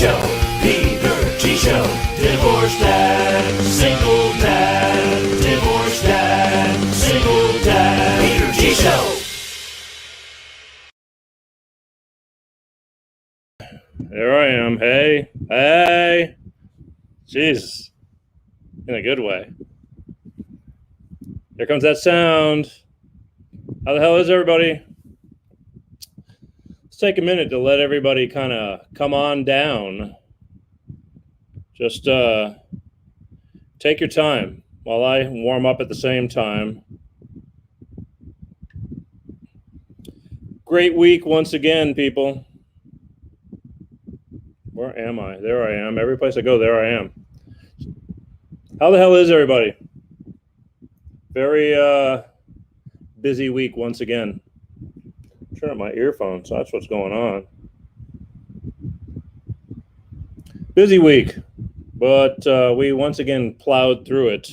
Show, Peter G Show. Divorced dad, single dad, divorced dad, single dad. Peter G Show. There I am. Hey. Jesus. In a good way. Here comes that sound. How the hell is everybody? Let's take a minute to let everybody kind of come on down. Just take your time while I warm up at the same time. Great week once again, people. Where am I? There I am. Every place I go, there I am. How the hell is everybody? Very busy week once again. Turn up my earphones. That's what's going on. Busy week, but we once again plowed through it.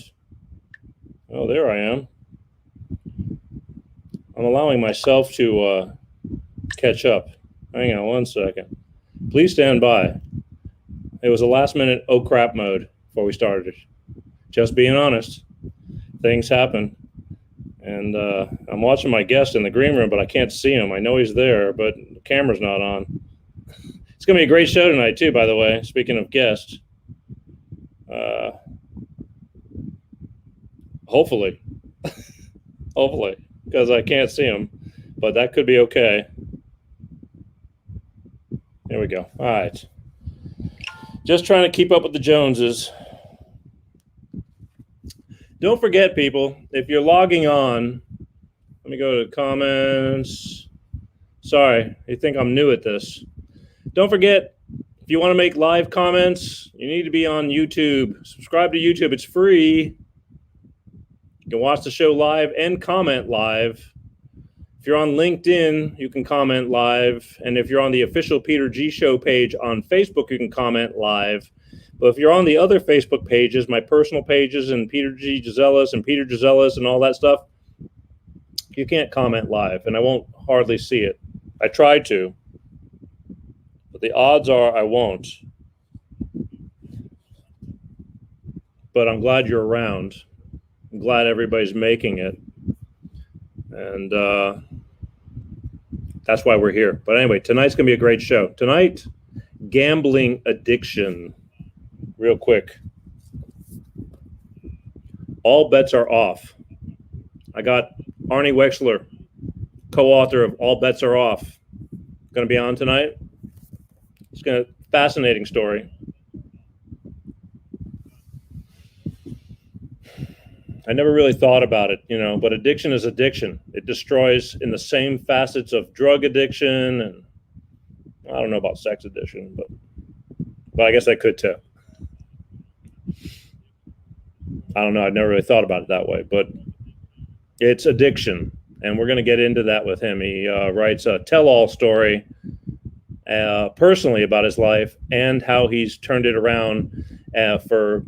Oh, there I am. I'm allowing myself to catch up. Hang on one second. Please stand by. It was a last-minute oh crap mode before we started. Just being honest. Things happen. And I'm watching my guest in the green room, but I can't see him. I know he's there, but the camera's not on. It's going to be a great show tonight, too, by the way. Speaking of guests. Hopefully. Hopefully, because I can't see him. But that could be okay. There we go. All right. Just trying to keep up with the Joneses. Don't forget, people, if you're logging on, let me go to comments. Sorry, you think I'm new at this. Don't forget, if you want to make live comments, you need to be on YouTube. Subscribe to YouTube. It's free. You can watch the show live and comment live. If you're on LinkedIn, you can comment live. And if you're on the official Peter G Show page on Facebook, you can comment live. But if you're on the other Facebook pages, my personal pages and Peter G. Gisellas and Peter Gisellas and all that stuff, you can't comment live, and I won't hardly see it. I tried to, but the odds are I won't. But I'm glad you're around. I'm glad everybody's making it. And that's why we're here. But anyway, tonight's going to be a great show. Tonight, gambling addiction. Real quick. All bets are off. I got Arnie Wexler, co-author of All Bets Are Off, going to be on tonight. It's a fascinating story. I never really thought about it, but addiction is addiction. It destroys in the same facets of drug addiction, and I don't know about sex addiction, but I guess I could too. I don't know. I've never really thought about it that way, but it's addiction, and we're going to get into that with him. He writes a tell-all story personally about his life and how he's turned it around for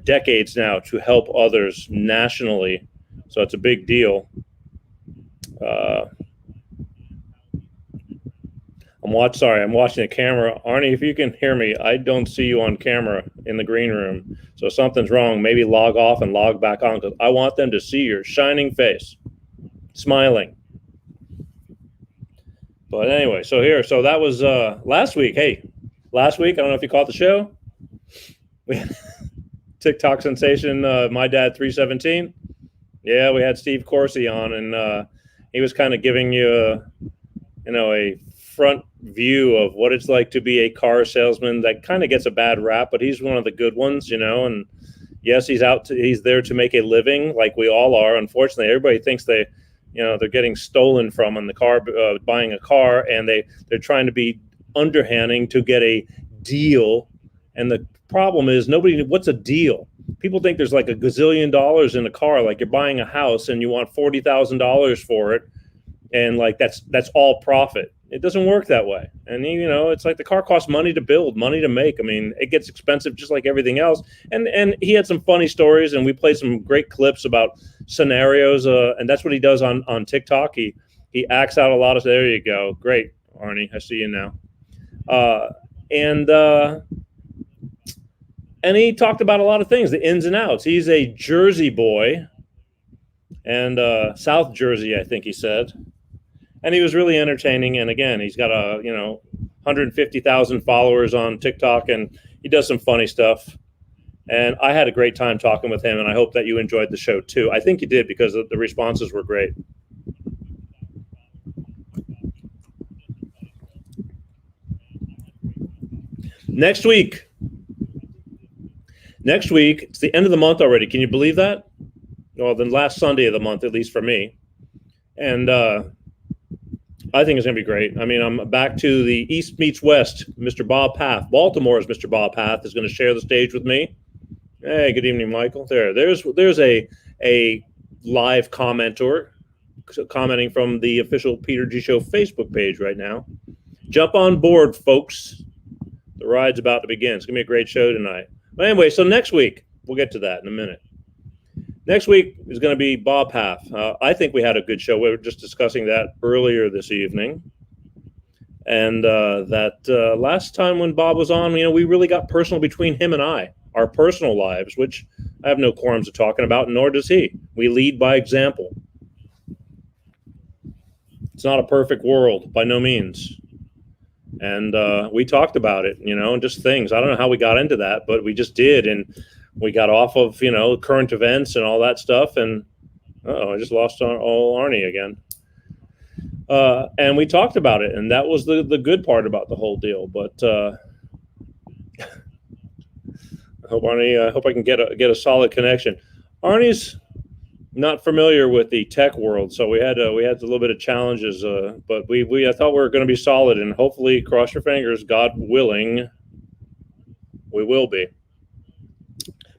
decades now to help others nationally. So it's a big deal. I'm watching the camera. Arnie, if you can hear me, I don't see you on camera in the green room. So if something's wrong, maybe log off and log back on, because I want them to see your shining face, smiling. But anyway, so that was last week. Hey, last week, I don't know if you caught the show. We had TikTok sensation, My Dad 317. Yeah, we had Steve Corsi on, and he was kind of giving you a front view of what it's like to be a car salesman that kind of gets a bad rap, but he's one of the good ones, and yes, he's there to make a living like we all are. Unfortunately, everybody thinks they're getting stolen from in the car, buying a car, and they're trying to be underhanding to get a deal. And the problem is what's a deal? People think there's like a gazillion dollars in a car, like you're buying a house and you want $40,000 for it. And like, that's all profit. It doesn't work that way. And, it's like the car costs money to build, money to make. I mean, it gets expensive just like everything else. And he had some funny stories, and we played some great clips about scenarios. And that's what he does on TikTok. He acts out a lot of, there you go. Great, Arnie. I see you now. and he talked about a lot of things, the ins and outs. He's a Jersey boy, and South Jersey, I think he said. And he was really entertaining. And again, he's got 150,000 followers on TikTok, and he does some funny stuff. And I had a great time talking with him, and I hope that you enjoyed the show too. I think you did, because the responses were great. Next week, it's the end of the month already. Can you believe that? Well, the last Sunday of the month, at least for me. And I think it's going to be great. I mean, I'm back to the East meets West. Mr. Bob Path, Baltimore's Mr. Bob Path, is going to share the stage with me. Hey, good evening, Michael. There's a live commenter commenting from the official Peter G Show Facebook page right now. Jump on board, folks. The ride's about to begin. It's going to be a great show tonight. But anyway, so next week, we'll get to that in a minute. Next week is going to be Bob Path. I think we had a good show. We were just discussing that earlier this evening. And that last time when Bob was on, we really got personal between him and I, our personal lives, which I have no qualms of talking about, nor does he. We lead by example. It's not a perfect world, by no means. And we talked about it, and just things. I don't know how we got into that, but we just did. And we got off of, current events and all that stuff. And, I just lost Arnie again. And we talked about it. And that was the good part about the whole deal. But I hope I can get a solid connection. Arnie's not familiar with the tech world, so we had a little bit of challenges, but I thought we were going to be solid, and hopefully, cross your fingers, God willing, we will be.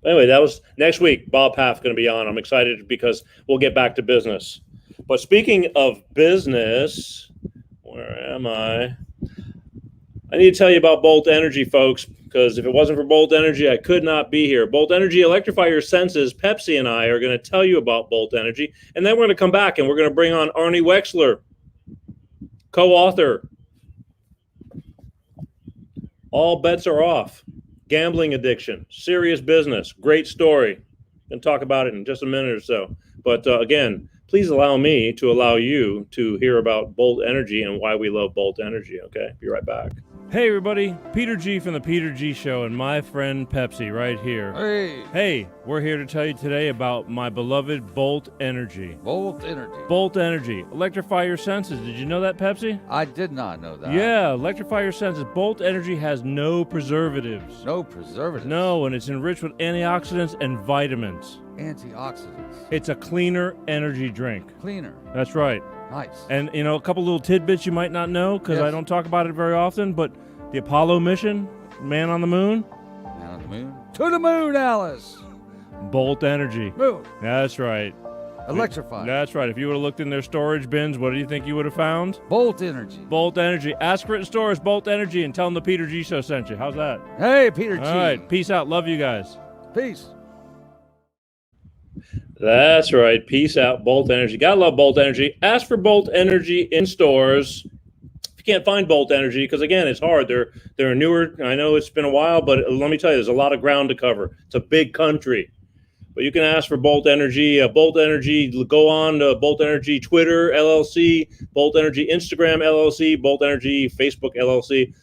But anyway, that was next week. Bob Path going to be on. I'm excited because we'll get back to business. But speaking of business, where am I? I need to tell you about Bolt Energy, folks, because if it wasn't for Bolt Energy, I could not be here. Bolt Energy, electrify your senses. Pepsi and I are going to tell you about Bolt Energy, and then we're going to come back and we're going to bring on Arnie Wexler, co-author. All bets are off. Gambling addiction, serious business, great story. Going to talk about it in just a minute or so. But again, please allow me to allow you to hear about Bolt Energy and why we love Bolt Energy. Okay, be right back. Hey everybody, Peter G from the Peter G Show and my friend Pepsi right here. Hey, we're here to tell you today about my beloved Bolt Energy. Bolt Energy. Bolt Energy. Electrify your senses. Did you know that, Pepsi? I did not know that. Yeah, electrify your senses. Bolt Energy has no preservatives. No preservatives? No, and it's enriched with antioxidants and vitamins. Antioxidants. It's a cleaner energy drink. Cleaner. That's right. Nice. And, a couple little tidbits you might not know, because Yes. I don't talk about it very often, but the Apollo mission, man on the moon. Man on the moon. To the moon, Alice. Bolt Energy. Moon. That's right. Electrify. That's right. If you would have looked in their storage bins, what do you think you would have found? Bolt Energy. Bolt Energy. Ask for it in stores, Bolt Energy, and tell them the Peter G Show sent you. How's that? Hey, Peter G. All right. Peace out. Love you guys. Peace. That's right. Peace out, Bolt Energy. Gotta love Bolt Energy. Ask for Bolt Energy in stores. If you can't find Bolt Energy, because again, it's hard. They're newer. I know it's been a while, but let me tell you, there's a lot of ground to cover. It's a big country. But you can ask for Bolt Energy. Bolt Energy, go on to Bolt Energy Twitter, LLC, Bolt Energy Instagram, LLC, Bolt Energy Facebook, LLC.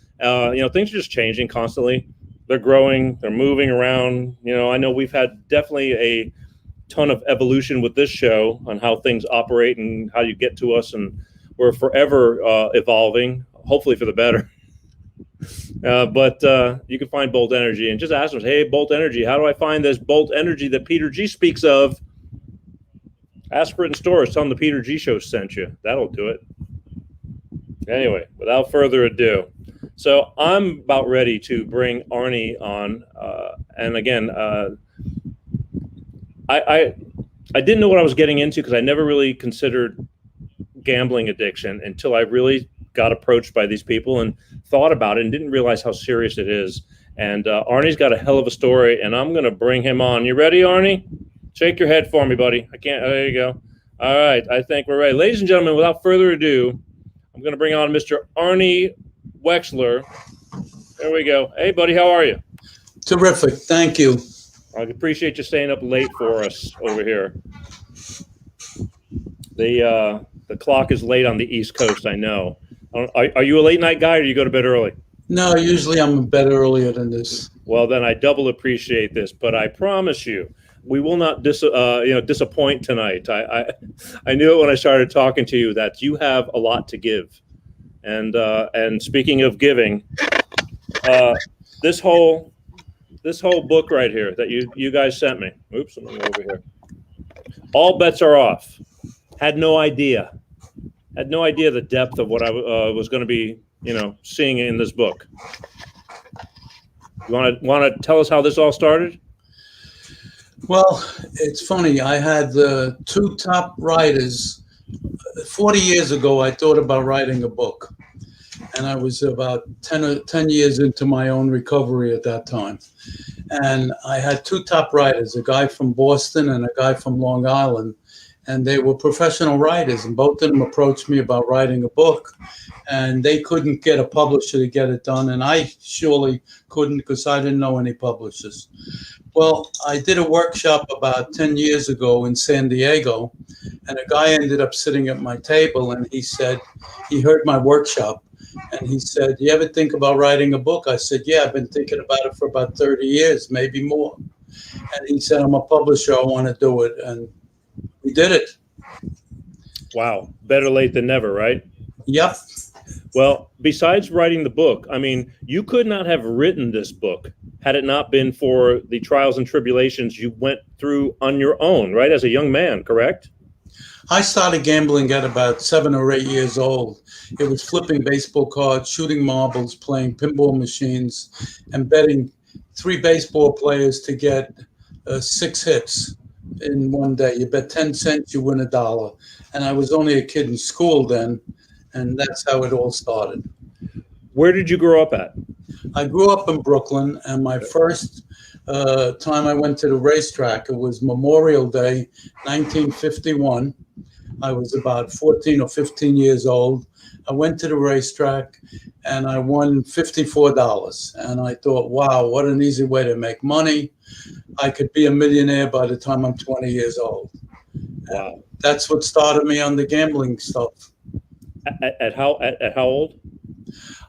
Things are just changing constantly. They're growing. They're moving around. I know we've had definitely a ton of evolution with this show on how things operate and how you get to us, and we're forever evolving, hopefully for the better. But you can find Bolt Energy and just ask them, hey, Bolt Energy, how do I find this Bolt Energy that Peter G speaks of? Ask for it in stores. Tell them the Peter G Show sent you. That'll do it. Anyway, without further ado, so I'm about ready to bring Arnie on, and again, I didn't know what I was getting into because I never really considered gambling addiction until I really got approached by these people and thought about it and didn't realize how serious it is. And Arnie's got a hell of a story, and I'm going to bring him on. You ready, Arnie? Shake your head for me, buddy. I can't. There you go. All right. I think we're ready. Ladies and gentlemen, without further ado, I'm going to bring on Mr. Arnie Wexler. There we go. Hey, buddy, how are you? Terrific. Thank you. I appreciate you staying up late for us over here. The clock is late on the East Coast, I know. Are you a late night guy, or do you go to bed early? No, usually I'm in bed earlier than this. Well, then I double appreciate this, but I promise you, we will not disappoint tonight. I knew it when I started talking to you that you have a lot to give, and speaking of giving, this whole book right here that you guys sent me. Oops, I'm over here. All bets are off. Had no idea the depth of what I was going to be, seeing in this book. You want to tell us how this all started? Well, it's funny. I had the two top writers. 40 years ago, I thought about writing a book. And I was about 10 years into my own recovery at that time. And I had two top writers, a guy from Boston and a guy from Long Island. And they were professional writers, and both of them approached me about writing a book, and they couldn't get a publisher to get it done, and I surely couldn't because I didn't know any publishers. Well, I did a workshop about 10 years ago in San Diego, and a guy ended up sitting at my table, and he said, he heard my workshop, and he said, "You ever think about writing a book?" I said, "Yeah, I've been thinking about it for about 30 years, maybe more." And he said, "I'm a publisher, I want to do it." And we did it. Wow. Better late than never, right? Yep. Well, besides writing the book, I mean, you could not have written this book had it not been for the trials and tribulations you went through on your own, right? As a young man, correct? I started gambling at about 7 or 8 years old. It was flipping baseball cards, shooting marbles, playing pinball machines, and betting 3 baseball players to get 6 hits in one day. You bet 10 cents, you win $1. And I was only a kid in school then, and that's how it all started. Where did you grow up at? I grew up in Brooklyn, and my first time I went to the racetrack, it was Memorial Day, 1951. I was about 14 or 15 years old. I went to the racetrack, and I won $54. And I thought, wow, what an easy way to make money. I could be a millionaire by the time I'm 20 years old. Wow. That's what started me on the gambling stuff. At how old?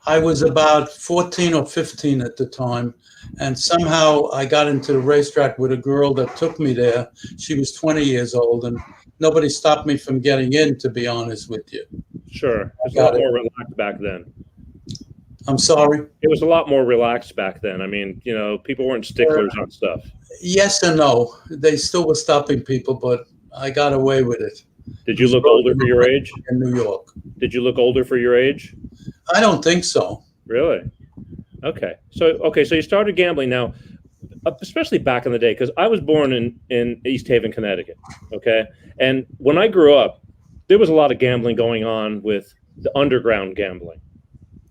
I was about 14 or 15 at the time. And somehow I got into the racetrack with a girl that took me there. She was 20 years old, and nobody stopped me from getting in, to be honest with you. Sure. It was a lot more relaxed back then. I'm sorry? It was a lot more relaxed back then. I mean, people weren't sticklers on stuff. Yes and no. They still were stopping people, but I got away with it. Did you look older for your age? In New York. Did you look older for your age? I don't think so. Really? Okay. So you started gambling now, especially back in the day, because I was born in East Haven, Connecticut. Okay. And when I grew up, there was a lot of gambling going on with the underground gambling.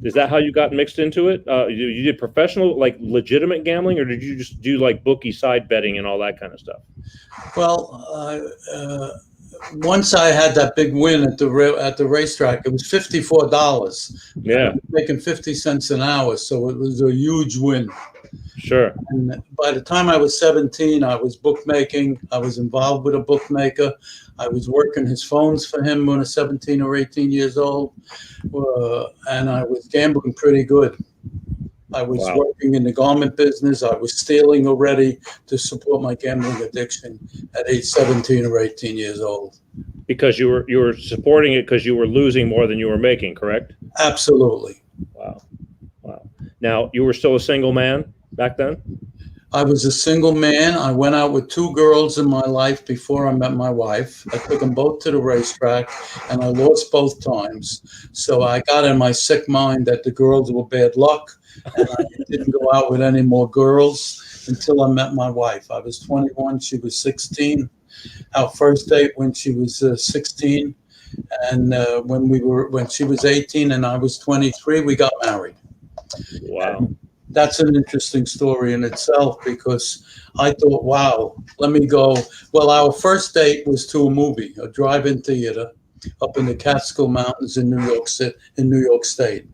Is that how you got mixed into it? You did professional, like legitimate gambling, or did you just do like bookie side betting and all that kind of stuff? Well, once I had that big win at the racetrack, it was $54. Yeah, making 50 cents an hour, so it was a huge win. Sure. And by the time I was 17, I was bookmaking. I was involved with a bookmaker. I was working his phones for him when I was 17 or 18 years old, and I was gambling pretty good. I was working in the garment business. I was stealing already to support my gambling addiction at age 17 or 18 years old. Because you were supporting it because you were losing more than you were making, correct? Absolutely. Wow. Now, you were still a single man back then? I was a single man. I went out with 2 girls in my life before I met my wife. I took them both to the racetrack, and I lost both times. So I got in my sick mind that the girls were bad luck, and I didn't go out with any more girls until I met my wife. I was 21. She was 16. Our first date when she was 16, and when she was 18 and I was 23, we got married. Wow. And that's an interesting story in itself, because I thought, wow, let me go. Well, our first date was to a movie, a drive-in theater. up in the Catskill Mountains in New York City, in New York State.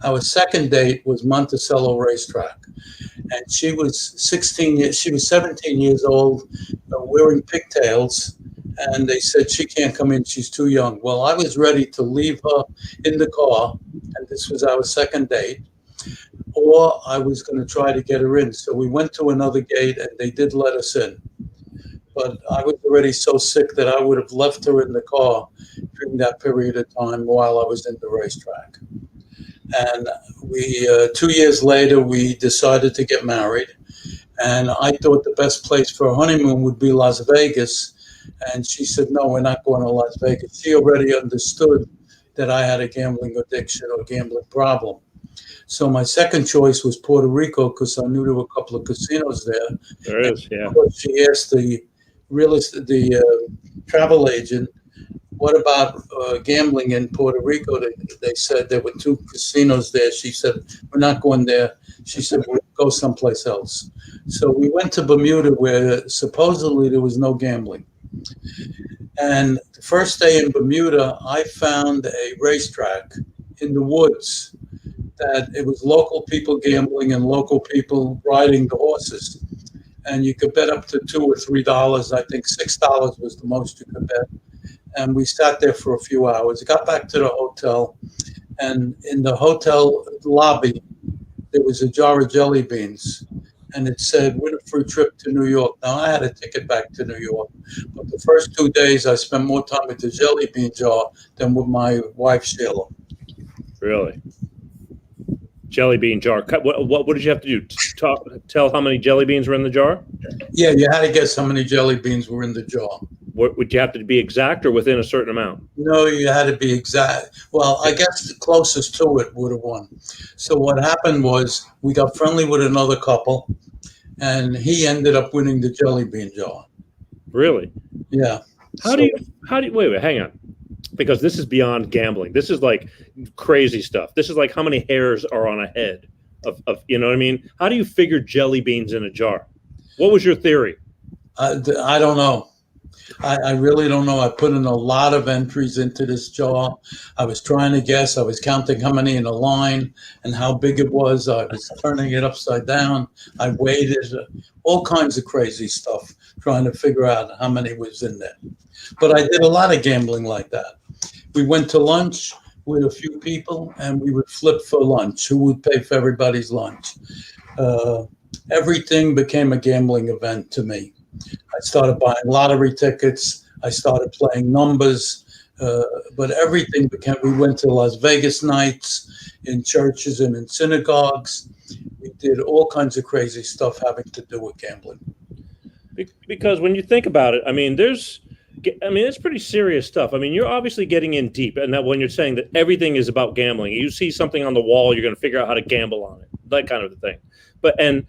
Our second date was Monticello Racetrack, and she was 17 years old, wearing pigtails, and they said she can't come in, she's too young. Well, I was ready to leave her in the car, and this was our second date, or I was going to try to get her in. So we went to another gate, and they did let us in. But I was already so sick that I would have left her in the car during that period of time while I was in the racetrack. And we, 2 years later, we decided to get married. And I thought the best place for a honeymoon would be Las Vegas. And she said, no, we're not going to Las Vegas. She already understood that I had a gambling addiction or gambling problem. So my second choice was Puerto Rico because I knew there were a couple of casinos there. There is, yeah. She asked the travel agent, what about gambling in Puerto Rico? They said there were 2 casinos there. She said, we're not going there. She said, we'll go someplace else. So we went to Bermuda where supposedly there was no gambling. And the first day in Bermuda, I found a racetrack in the woods that it was local people gambling and local people riding the horses. And you could bet up to $2 or $3. I think $6 was the most you could bet. And we sat there for a few hours. Got back to the hotel, and in the hotel lobby, there was a jar of jelly beans, and it said, win a free trip to New York. Now, I had a ticket back to New York, but the first 2 days, I spent more time with the jelly bean jar than with my wife, Sheila. Really? Jelly bean jar. What did you have to do? Tell how many jelly beans were in the jar? Yeah, you had to guess how many jelly beans were in the jar. Would you have to be exact or within a certain amount? No, you had to be exact. Well, I guess the closest to it would have won. So what happened was we got friendly with another couple, and he ended up winning the jelly bean jar. Really? Yeah. How do you wait, hang on. Because this is beyond gambling. This is like crazy stuff. This is like how many hairs are on a head of you know what I mean? How do you figure jelly beans in a jar? What was your theory? I don't know. I really don't know. I put in a lot of entries into this jar. I was trying to guess. I was counting how many in a line and how big it was. I was turning it upside down. I weighed it, all kinds of crazy stuff, trying to figure out how many was in there. But I did a lot of gambling like that. We went to lunch with a few people, and we would flip for lunch. Who would pay for everybody's lunch? Everything became a gambling event to me. I started buying lottery tickets. I started playing numbers. But everything became, we went to Las Vegas nights in churches and in synagogues. We did all kinds of crazy stuff having to do with gambling. Because when you think about it, I mean, it's pretty serious stuff. I mean, you're obviously getting in deep, and that when you're saying that everything is about gambling, you see something on the wall, you're going to figure out how to gamble on it, that kind of a thing. But and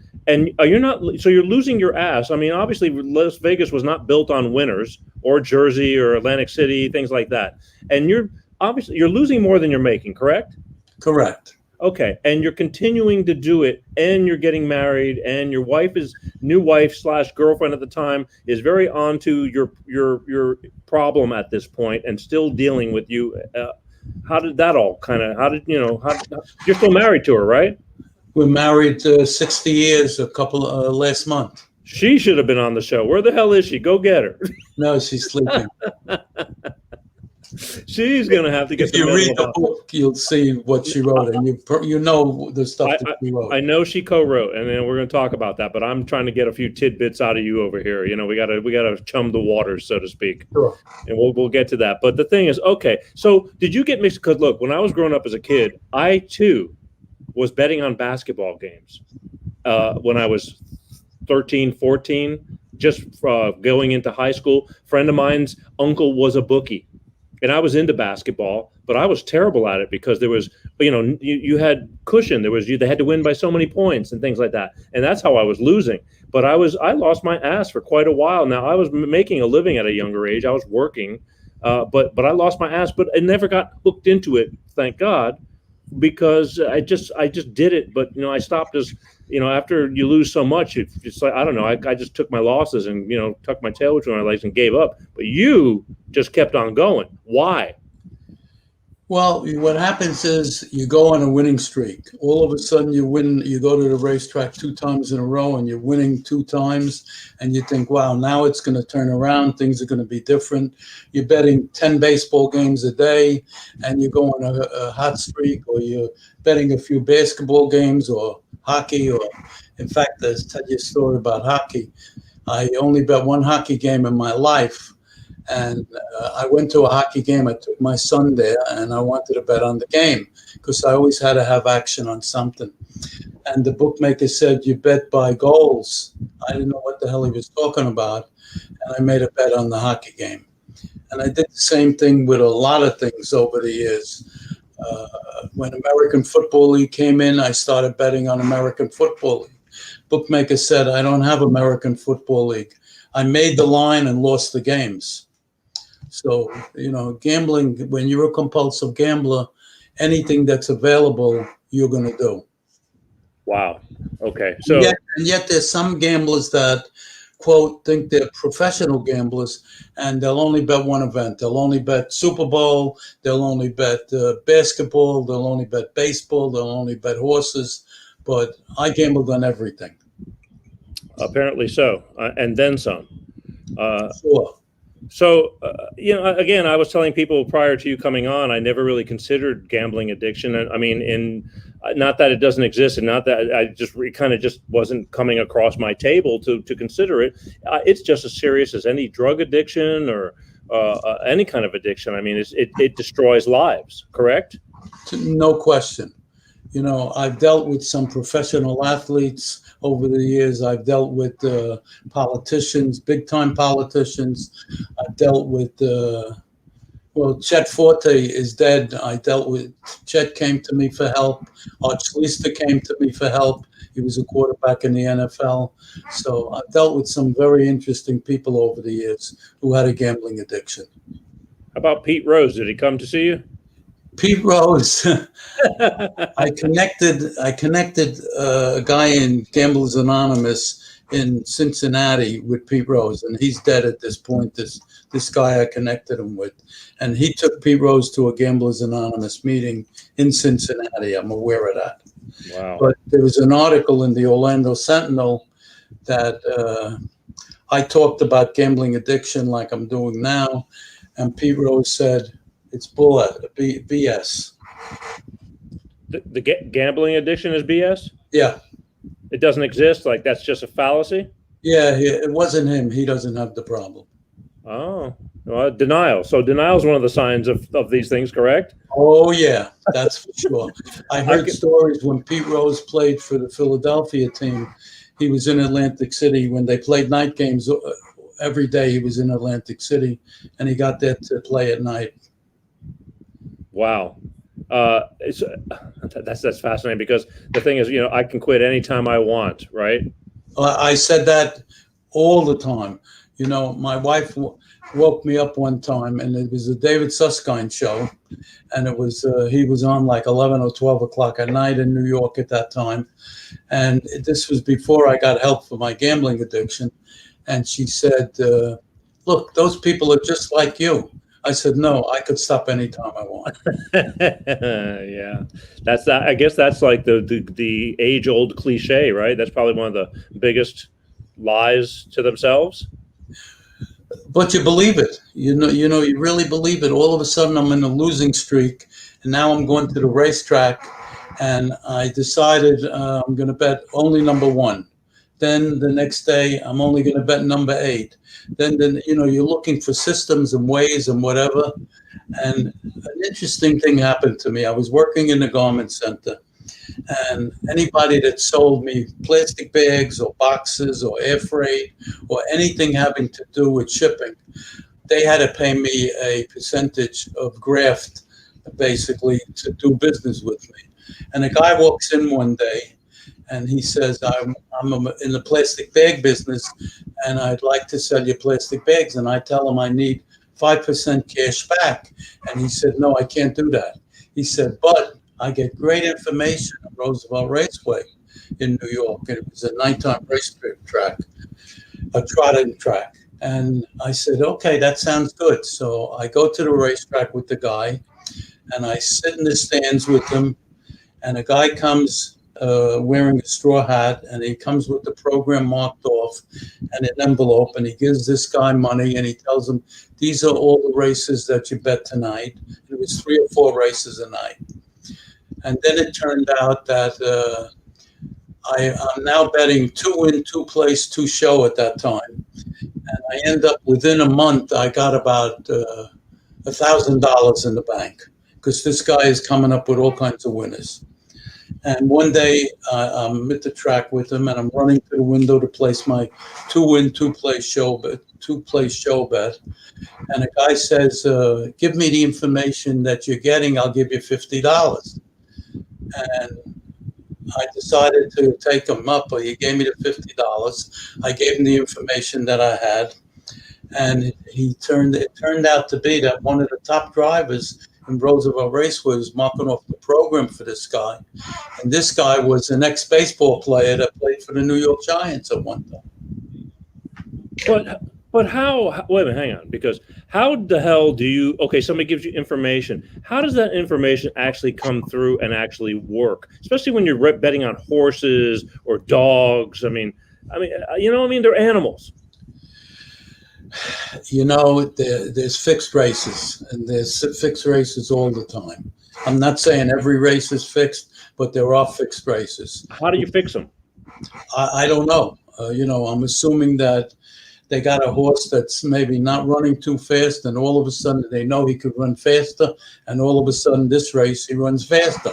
you're not, so you're losing your ass. I mean, obviously, Las Vegas was not built on winners, or Jersey or Atlantic City, things like that. And you're losing more than you're making, correct? Correct. Okay, and you're continuing to do it, and you're getting married, and your new wife / girlfriend at the time is very onto your problem at this point, and still dealing with you. How did that all you're still married to her, right? We're married 60 years, last month. She should have been on the show. Where the hell is she? Go get her. No, she's sleeping. She's going to have to get. If you read the book, you'll see what she wrote, and you know the stuff that she wrote. I know she co-wrote, and then we're going to talk about that. But I'm trying to get a few tidbits out of you over here. You know, we got to chum the waters, so to speak. Sure. And we'll get to that. But the thing is, okay. So did you get mixed? Because look, when I was growing up as a kid, I too was betting on basketball games when I was 13, 14, just going into high school. A friend of mine's uncle was a bookie. And I was into basketball, but I was terrible at it because there was, you had cushion. They had to win by so many points and things like that. And that's how I was losing. But I lost my ass for quite a while. Now I was making a living at a younger age. I was working, but I lost my ass. But I never got hooked into it, thank God, because I just did it. But I stopped as after you lose so much, it's like I don't know. I just took my losses and tucked my tail between my legs and gave up. But you just kept on going. Why? Well, what happens is you go on a winning streak. All of a sudden, you win. You go to the racetrack 2 times in a row, and you're winning 2 times. And you think, "Wow, now it's going to turn around. Things are going to be different." You're betting 10 baseball games a day, and you go on a hot streak, or you're betting a few basketball games or hockey. Or, in fact, I'll tell you a story about hockey. I only bet one hockey game in my life. And I went to a hockey game. I took my son there, and I wanted to bet on the game because I always had to have action on something. And the bookmaker said, "You bet by goals." I didn't know what the hell he was talking about, and I made a bet on the hockey game. And I did the same thing with a lot of things over the years. When American Football League came in, I started betting on American Football League. Bookmaker said, "I don't have American Football League." I made the line and lost the games. So, gambling, when you're a compulsive gambler, anything that's available, you're going to do. Wow. Okay. So, and yet there's some gamblers that, quote, think they're professional gamblers, and they'll only bet one event. They'll only bet Super Bowl. They'll only bet basketball. They'll only bet baseball. They'll only bet horses. But I gambled on everything. apparently so, and then some. Sure. So, again, I was telling people prior to you coming on, I never really considered gambling addiction. I mean, not that it doesn't exist, and not that it kind of just wasn't coming across my table to consider it. It's just as serious as any drug addiction or any kind of addiction. I mean, it destroys lives, correct? No question. I've dealt with some professional athletes over the years. I've dealt with politicians, big-time politicians. I've dealt with, Chet Forte is dead. I dealt with, Chet came to me for help. Art Schlichter came to me for help. He was a quarterback in the NFL. So I've dealt with some very interesting people over the years who had a gambling addiction. How about Pete Rose? Did he come to see you? Pete Rose, I connected a guy in Gamblers Anonymous in Cincinnati with Pete Rose, and he's dead at this point. This guy I connected him with, and he took Pete Rose to a Gamblers Anonymous meeting in Cincinnati. I'm aware of that. Wow. But there was an article in the Orlando Sentinel that I talked about gambling addiction like I'm doing now, and Pete Rose said, "It's BS." The gambling addiction is BS? Yeah. It doesn't exist? Like, that's just a fallacy? Yeah, it wasn't him. He doesn't have the problem. Oh, well, denial. So denial is one of the signs of these things, correct? Oh, yeah, that's for sure. I heard stories when Pete Rose played for the Philadelphia team. He was in Atlantic City when they played night games. Every day he was in Atlantic City, and he got there to play at night. Wow. That's fascinating, because the thing is, I can quit anytime I want, right? I said that all the time. My wife woke me up one time, and it was a David Susskind show, and it was he was on like 11 or 12 o'clock at night in New York at that time, and this was before I got help for my gambling addiction. And she said, "Look, those people are just like you." I said, "No, I could stop anytime I want." Yeah, that's that. I guess that's like the age-old cliche, right? That's probably one of the biggest lies to themselves. But you believe it. You really believe it. All of a sudden, I'm in a losing streak, and now I'm going to the racetrack, and I decided I'm going to bet only number 1. Then the next day, I'm only going to bet number 8. Then you're looking for systems and ways and whatever. And an interesting thing happened to me. I was working in the garment center, and anybody that sold me plastic bags or boxes or air freight or anything having to do with shipping, they had to pay me a percentage of graft, basically, to do business with me. And a guy walks in one day, and he says, I'm in the plastic bag business, and I'd like to sell you plastic bags. And I tell him I need 5% cash back. And he said, "No, I can't do that." He said, "But I get great information on Roosevelt Raceway in New York." And it was a nighttime racetrack, a trotting track. And I said, "Okay, that sounds good." So I go to the racetrack with the guy, and I sit in the stands with them, and a guy comes wearing a straw hat, and he comes with the program marked off and an envelope, and he gives this guy money, and he tells him, these are all the races that you bet tonight. It was 3 or 4 races a night. And then it turned out that I'm now betting 2 win, 2 place, 2 show at that time. And I end up, within a month, I got about $1,000 in the bank, because this guy is coming up with all kinds of winners. And one day I'm at the track with him, and I'm running to the window to place my 2 win, 2 place show bet, 2 place show bet. And a guy says, give me the information that you're getting, I'll give you $50. And I decided to take him up, but he gave me the $50. I gave him the information that I had, and it turned out to be that one of the top drivers in Roosevelt Raceway was marking off the program for this guy. And this guy was an ex-baseball player that played for the New York Giants at one time. But how, wait a minute, hang on, because how the hell do you, okay, somebody gives you information. How does that information actually come through and actually work? Especially when you're betting on horses or dogs. I mean, they're animals. There's fixed races, and there's fixed races all the time. I'm not saying every race is fixed, but there are fixed races. How do you fix them? I don't know. I'm assuming that they got a horse that's maybe not running too fast, and all of a sudden they know he could run faster, and all of a sudden this race he runs faster.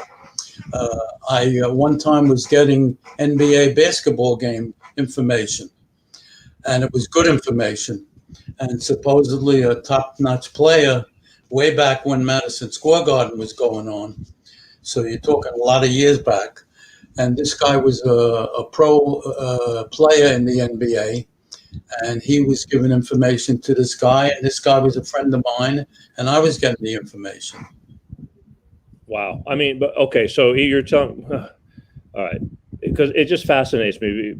I one time was getting NBA basketball game information, and it was good information. And supposedly a top-notch player way back when Madison Square Garden was going on. So you're talking a lot of years back. And this guy was a pro player in the NBA. And he was giving information to this guy. And this guy was a friend of mine. And I was getting the information. Wow. I mean, but okay, so you're telling, all right. Because it just fascinates me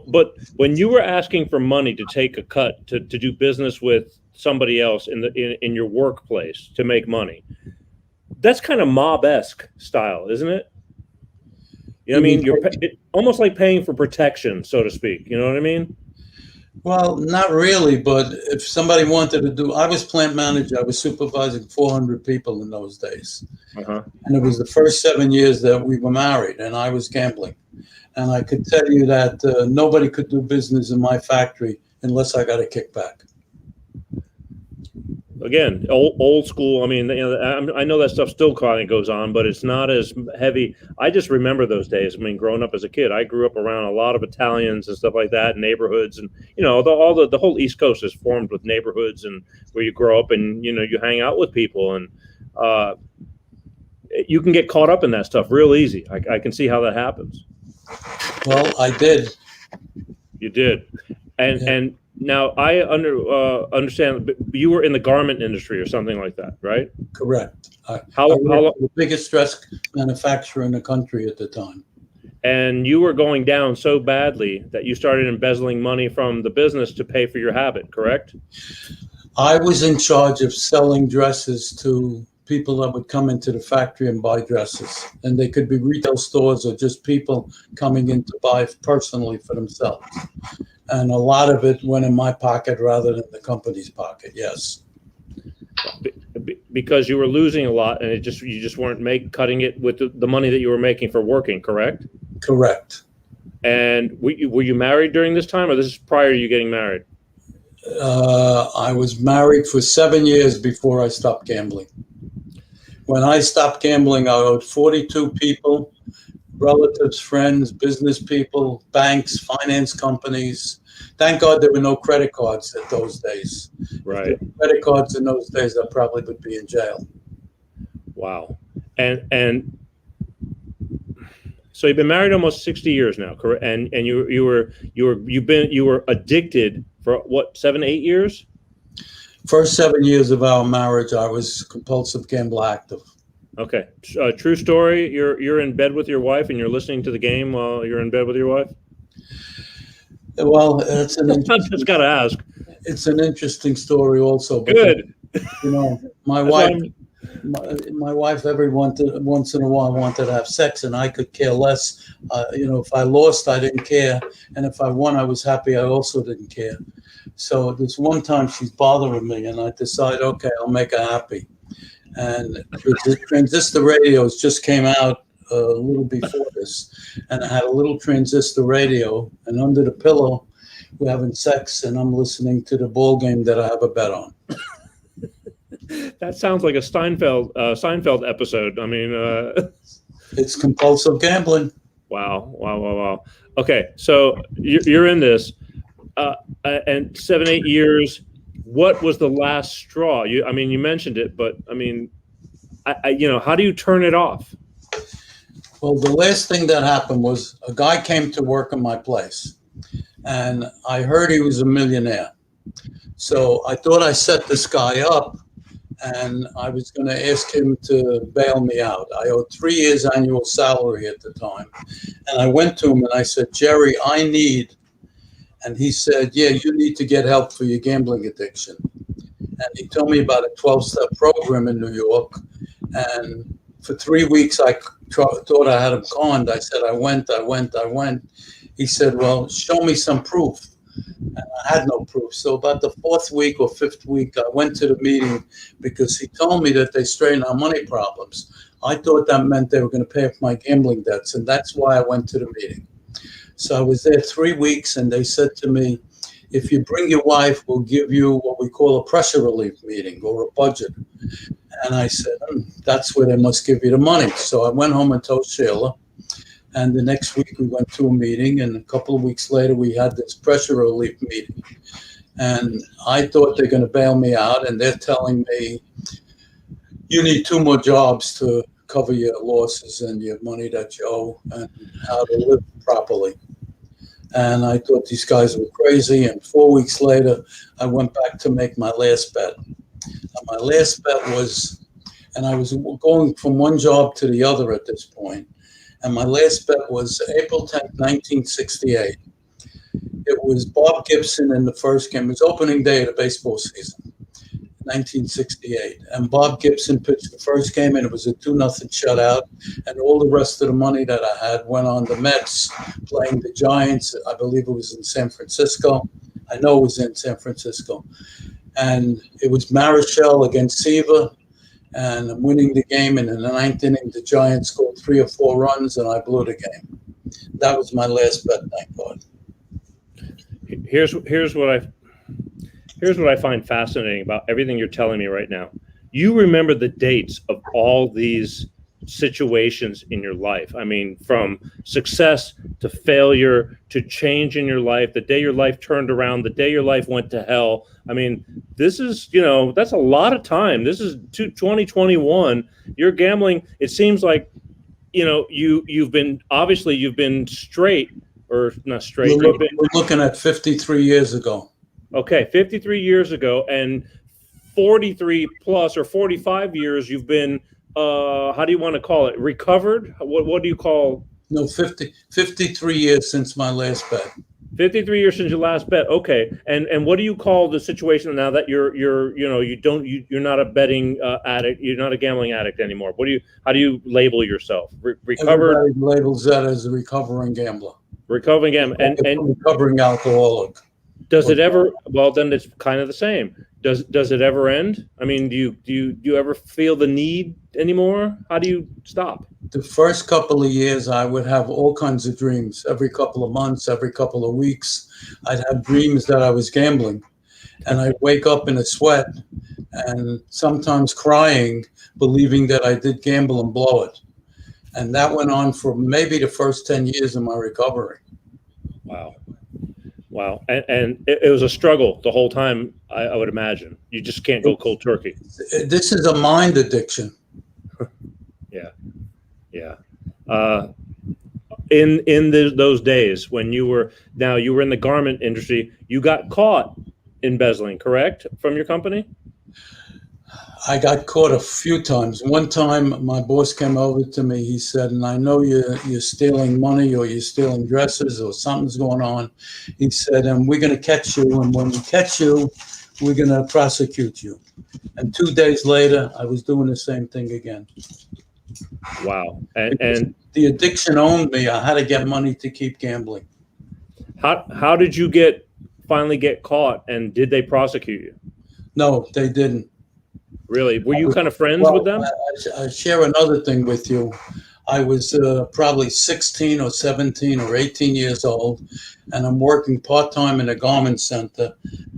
but when you were asking for money to take a cut to do business with somebody else in your workplace to make money, that's kind of mob-esque style, isn't it? You know what I mean? You're almost like paying for protection, so to speak. You know what I mean? Well, not really, but if somebody wanted to I was plant manager. I was supervising 400 people in those days. Uh-huh. And it was the first 7 years that we were married, and I was gambling. And I could tell you that nobody could do business in my factory unless I got a kickback. Again, old school. I mean, I know that stuff still kind of goes on, but it's not as heavy. I just remember those days. I mean, growing up as a kid, I grew up around a lot of Italians and stuff like that, neighborhoods, and the whole East Coast is formed with neighborhoods and where you grow up and you hang out with people, and you can get caught up in that stuff real easy. I can see how that happens. Well, I did. You did, and now I understand you were in the garment industry or something like that, right? Correct. How long? The biggest dress manufacturer in the country at the time. And you were going down so badly that you started embezzling money from the business to pay for your habit, correct? I was in charge of selling dresses to people that would come into the factory and buy dresses. And they could be retail stores or just people coming in to buy personally for themselves. And a lot of it went in my pocket rather than the company's pocket, yes. Because you were losing a lot, and you just weren't cutting it with the money that you were making for working, correct? Correct. And were you married during this time, or this is prior to you getting married? I was married for 7 years before I stopped gambling. When I stopped gambling, I owed 42 people, relatives, friends, business people, banks, finance companies. Thank God there were no credit cards at those days. Right. If there were credit cards in those days, I probably would be in jail. Wow. And so you've been married almost 60 years now, correct? And you were addicted for what, 7, 8 years? First 7 years of our marriage, I was compulsive gamble active. Okay. True story. You're in bed with your wife and you're listening to the game while you're in bed with your wife? Well, it's just got to ask. It's an interesting story also. Good. My wife, my wife once in a while wanted to have sex, and I could care less. If I lost, I didn't care, and if I won, I was happy. I also didn't care. So this one time she's bothering me, and I decide, okay, I'll make her happy. And the transistor radios just came out a little before this, and I had a little transistor radio, and under the pillow, we're having sex, and I'm listening to the ball game that I have a bet on. That sounds like a Seinfeld episode. I mean, it's compulsive gambling. Wow. Okay, so you're in this, and 7-8 years. What was the last straw? You mentioned it, but I mean, how do you turn it off? Well, the last thing that happened was a guy came to work in my place, and I heard he was a millionaire. So I thought I set this guy up, and I was going to ask him to bail me out. I owed 3 years annual salary at the time. And I went to him and I said, Jerry, I need, and he said, yeah, you need to get help for your gambling addiction. And he told me about a 12-step program in New York. And for 3 weeks, I thought I had him conned. I said, I went. He said, well, show me some proof. And I had no proof. So about the 4th week or 5th week, I went to the meeting because he told me that they straightened our money problems. I thought that meant they were going to pay off my gambling debts, and that's why I went to the meeting. So I was there 3 weeks, and they said to me, if you bring your wife, we'll give you what we call a pressure relief meeting or a budget. And I said, that's where they must give you the money. So I went home and told Sheila. And the next week we went to a meeting, and a couple of weeks later we had this pressure relief meeting. And I thought they're going to bail me out, and they're telling me, you need 2 more jobs to cover your losses and your money that you owe and how to live properly. And I thought these guys were crazy. And 4 weeks later, I went back to make my last bet. And my last bet was, and I was going from one job to the other at this point. And my last bet was April 10th, 1968. It was Bob Gibson in the first game. It was opening day of the baseball season, 1968. And Bob Gibson pitched the first game, and it was a 2-0 shutout. And all the rest of the money that I had went on the Mets playing the Giants. I believe it was in San Francisco. I know it was in San Francisco. And it was Marichal against Seaver. And I'm winning the game, and in the 9th inning, the Giants scored 3 or 4 runs, and I blew the game. That was my last bet, thank God. Here's what I find fascinating about everything you're telling me right now. You remember the dates of all these situations in your life. I mean, from success to failure to change in your life, the day your life turned around, the day your life went to hell. I mean, this is, that's a lot of time. This is 2021. You're gambling. It seems like, you've been straight or not straight. We're looking at 53 years ago. Okay. 53 years ago, and 43 plus or 45 years you've been, how do you want to call it? Recovered? What do you call? No, 53 years since my last bet. 53 years since your last bet. Okay. And what do you call the situation now that you're not a betting addict, you're not a gambling addict anymore? How do you label yourself? Recovered? Everybody labels that as a recovering gambler. Recovering gambler. And recovering alcoholic. Does it ever, well, then it's kind of the same. Does it ever end? I mean, do you ever feel the need anymore? How do you stop? The first couple of years, I would have all kinds of dreams. Every couple of months, every couple of weeks, I'd have dreams that I was gambling. And I'd wake up in a sweat and sometimes crying, believing that I did gamble and blow it. And that went on for maybe the first 10 years of my recovery. Wow. And it was a struggle the whole time, I would imagine. You just can't go cold turkey. This is a mind addiction. Yeah. In those days when you were in the garment industry, you got caught embezzling, correct, from your company? I got caught a few times. One time, my boss came over to me. He said, and I know you're stealing money or you're stealing dresses or something's going on. He said, and we're going to catch you. And when we catch you, we're going to prosecute you. And 2 days later, I was doing the same thing again. Wow. And the addiction owned me. I had to get money to keep gambling. how did you finally get caught, and did they prosecute you? No, they didn't. Really? Were you kind of friends with them? I share another thing with you. I was probably 16 or 17 or 18 years old, and I'm working part-time in a garment center,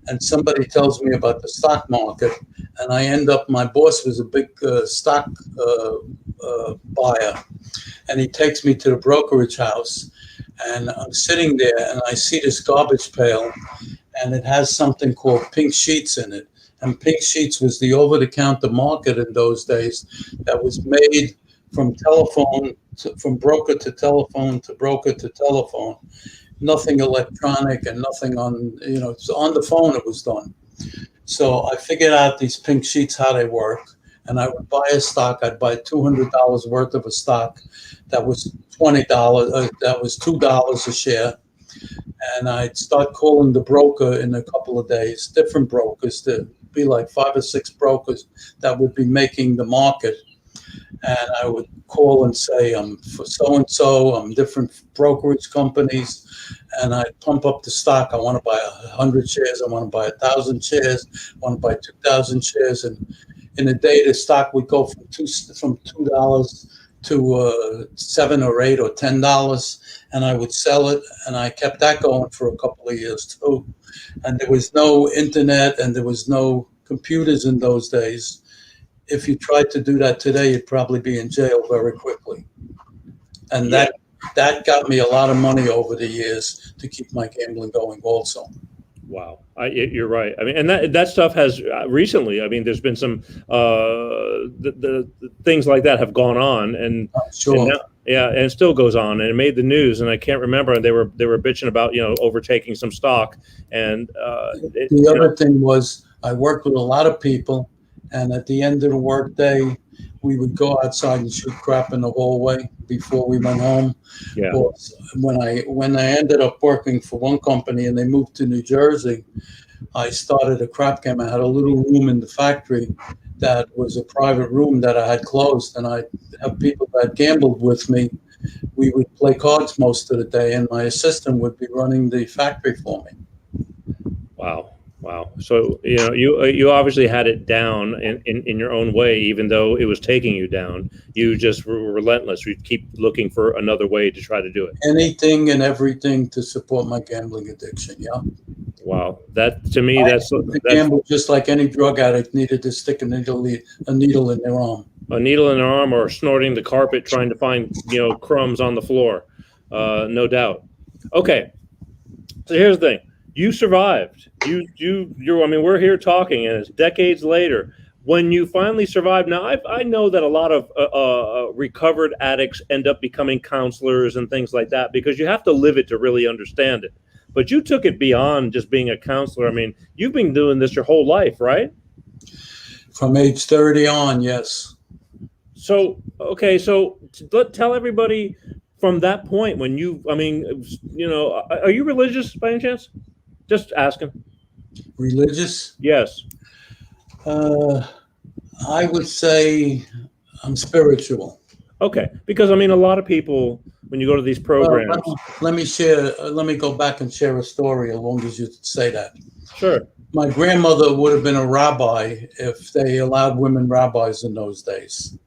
and somebody tells me about the stock market, and I end up, my boss was a big stock buyer, and he takes me to the brokerage house, and I'm sitting there, and I see this garbage pail, and it has something called Pink Sheets in it. And Pink Sheets was the over-the-counter market in those days that was made from from broker to telephone to broker to telephone. Nothing electronic and nothing on, on the phone it was done. So I figured out these Pink Sheets, how they work. And I would buy a stock. I'd buy $200 worth of a stock that was $20, that was $2 a share. And I'd start calling the broker in a couple of days, different brokers, to be like 5 or 6 brokers that would be making the market. And I would call and say, I'm for so-and-so, I'm different brokerage companies, and I'd pump up the stock. I want to buy 100 shares. I want to buy 1,000 shares. I want to buy 2,000 shares. And in a day, the stock would go from $2 to $7 or $8 or $10, and I would sell it. And I kept that going for a couple of years too. And there was no internet and there was no computers in those days. If you tried to do that today, you'd probably be in jail very quickly. And that got me a lot of money over the years to keep my gambling going also. Wow. You're right. I mean, and that stuff has recently, I mean, there's been some the things like that have gone on, and sure. And now, and it still goes on, and it made the news, and I can't remember, and they were bitching about, overtaking some stock. And the other thing was, I worked with a lot of people, and at the end of the workday, we would go outside and shoot crap in the hallway before we went home. Yeah. Or when I ended up working for one company and they moved to New Jersey, I started a crap game. I had a little room in the factory that was a private room that I had closed, and I have people that gambled with me. We would play cards most of the day, and my assistant would be running the factory for me. Wow. So, you obviously had it down in your own way, even though it was taking you down. You just were relentless. You'd keep looking for another way to try to do it. Anything and everything to support my gambling addiction. Yeah. Wow. That, to me, that's gamble just like any drug addict needed to stick a needle in their arm. A needle in their arm, or snorting the carpet trying to find, crumbs on the floor. No doubt. Okay. So here's the thing. You survived. I mean, we're here talking, and it's decades later. When you finally survived, now I know that a lot of recovered addicts end up becoming counselors and things like that, because you have to live it to really understand it. But you took it beyond just being a counselor. I mean, you've been doing this your whole life, right? From age 30 on, yes. So, okay, so tell everybody from that point when are you religious by any chance? Just asking. Religious? Yes. I would say I'm spiritual. Okay, because I mean, a lot of people, when you go to these programs. Let me go back and share a story, as long as you say that. Sure. My grandmother would have been a rabbi if they allowed women rabbis in those days.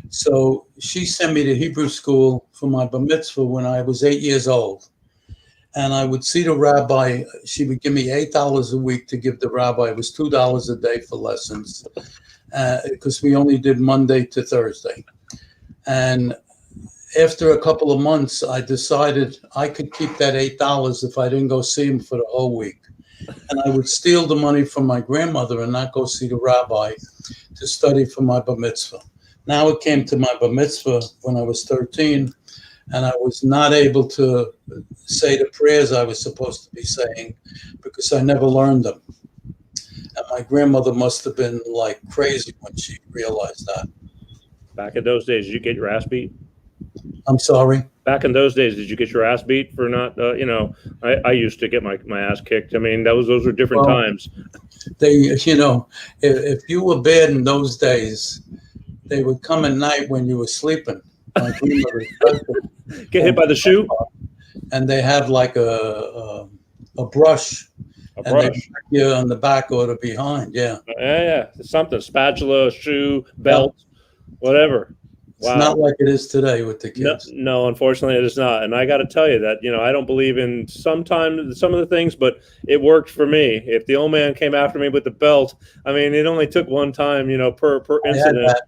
So she sent me to Hebrew school for my bar mitzvah when I was 8 years old. And I would see the rabbi. She would give me $8 a week to give the rabbi. It was $2 a day for lessons, because we only did Monday to Thursday. And after a couple of months, I decided I could keep that $8 if I didn't go see him for the whole week. And I would steal the money from my grandmother and not go see the rabbi to study for my bar mitzvah. Now it came to my bar mitzvah when I was 13, and I was not able to say the prayers I was supposed to be saying because I never learned them. And my grandmother must have been like crazy when she realized that. Back in those days, did you get your ass beat? I'm sorry? Back in those days, did you get your ass beat for not, I used to get my ass kicked. I mean, those were different times. They, if you were bad in those days, they would come at night when you were sleeping. My grandmother Get hit by the shoe? and they have like a brush, and they prick you on the back or the behind. Yeah. Yeah. Something, spatula, shoe, belt, whatever. It's not like it is today with the kids. No, unfortunately, it is not. And I got to tell you that, I don't believe in some of the things, but it worked for me. If the old man came after me with the belt, I mean, it only took one time, per incident.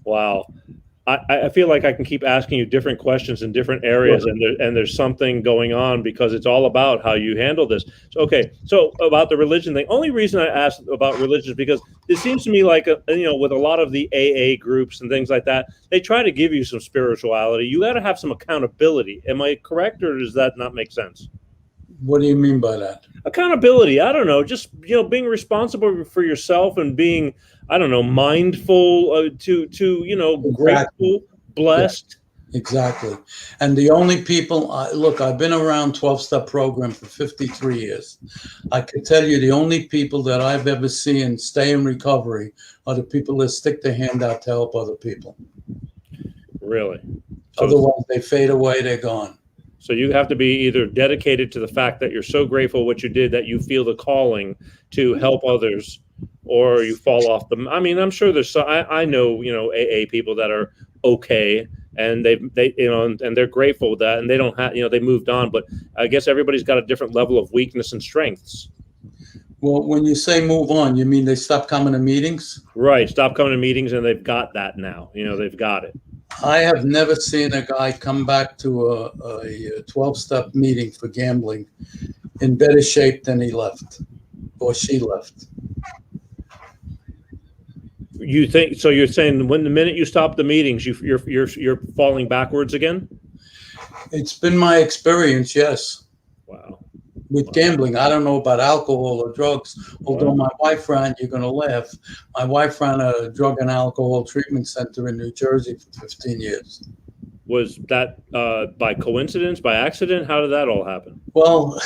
Wow. I feel like I can keep asking you different questions in different areas, and there's something going on because it's all about how you handle this. So about the religion thing. Only reason I asked about religion is because it seems to me like with a lot of the AA groups and things like that, they try to give you some spirituality. You got to have some accountability. Am I correct, or does that not make sense? What do you mean by that? Accountability. I don't know. Just being responsible for yourself and being, I don't know, mindful grateful, blessed. Yeah, exactly. And the only people, I've been around 12-step program for 53 years. I can tell you the only people that I've ever seen stay in recovery are the people that stick their hand out to help other people. Really? Otherwise, they fade away. They're gone. So you have to be either dedicated to the fact that you're so grateful what you did that you feel the calling to help others, or you fall off the. I mean, I'm sure there's. I know AA people that are okay, and they and they're grateful with that, and they don't have they moved on. But I guess everybody's got a different level of weakness and strengths. Well, when you say move on, you mean they stop coming to meetings? Right, stop coming to meetings, and they've got that now. They've got it. I have never seen a guy come back to a 12-step meeting for gambling in better shape than he left or she left. You think so? You're saying the minute you stop the meetings, you're falling backwards again? It's been my experience, yes. Wow. With gambling, I don't know about alcohol or drugs. Although my wife ran, you're going to laugh. My wife ran a drug and alcohol treatment center in New Jersey for 15 years. Was that by coincidence, by accident? How did that all happen? Well,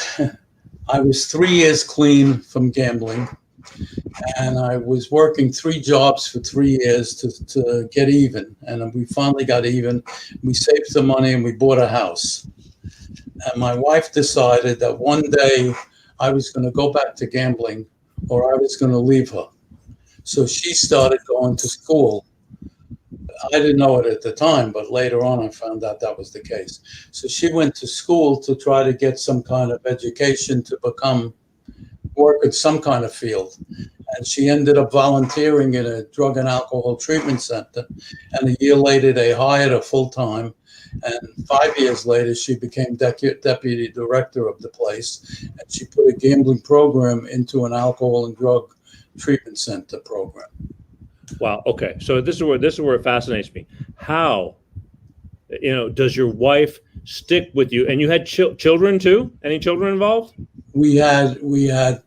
I was 3 years clean from gambling, and I was working 3 jobs for 3 years to get even. And we finally got even. We saved some money and we bought a house. And my wife decided that one day I was going to go back to gambling or I was going to leave her. So she started going to school. I didn't know it at the time, but later on I found out that was the case. So she went to school to try to get some kind of education to work at some kind of field. And she ended up volunteering in a drug and alcohol treatment center. And a year later, they hired her full time. And 5 years later, she became deputy director of the place. And she put a gambling program into an alcohol and drug treatment center program. Wow. Okay. So this is where it fascinates me. How, does your wife stick with you? And you had children too? Any children involved? We had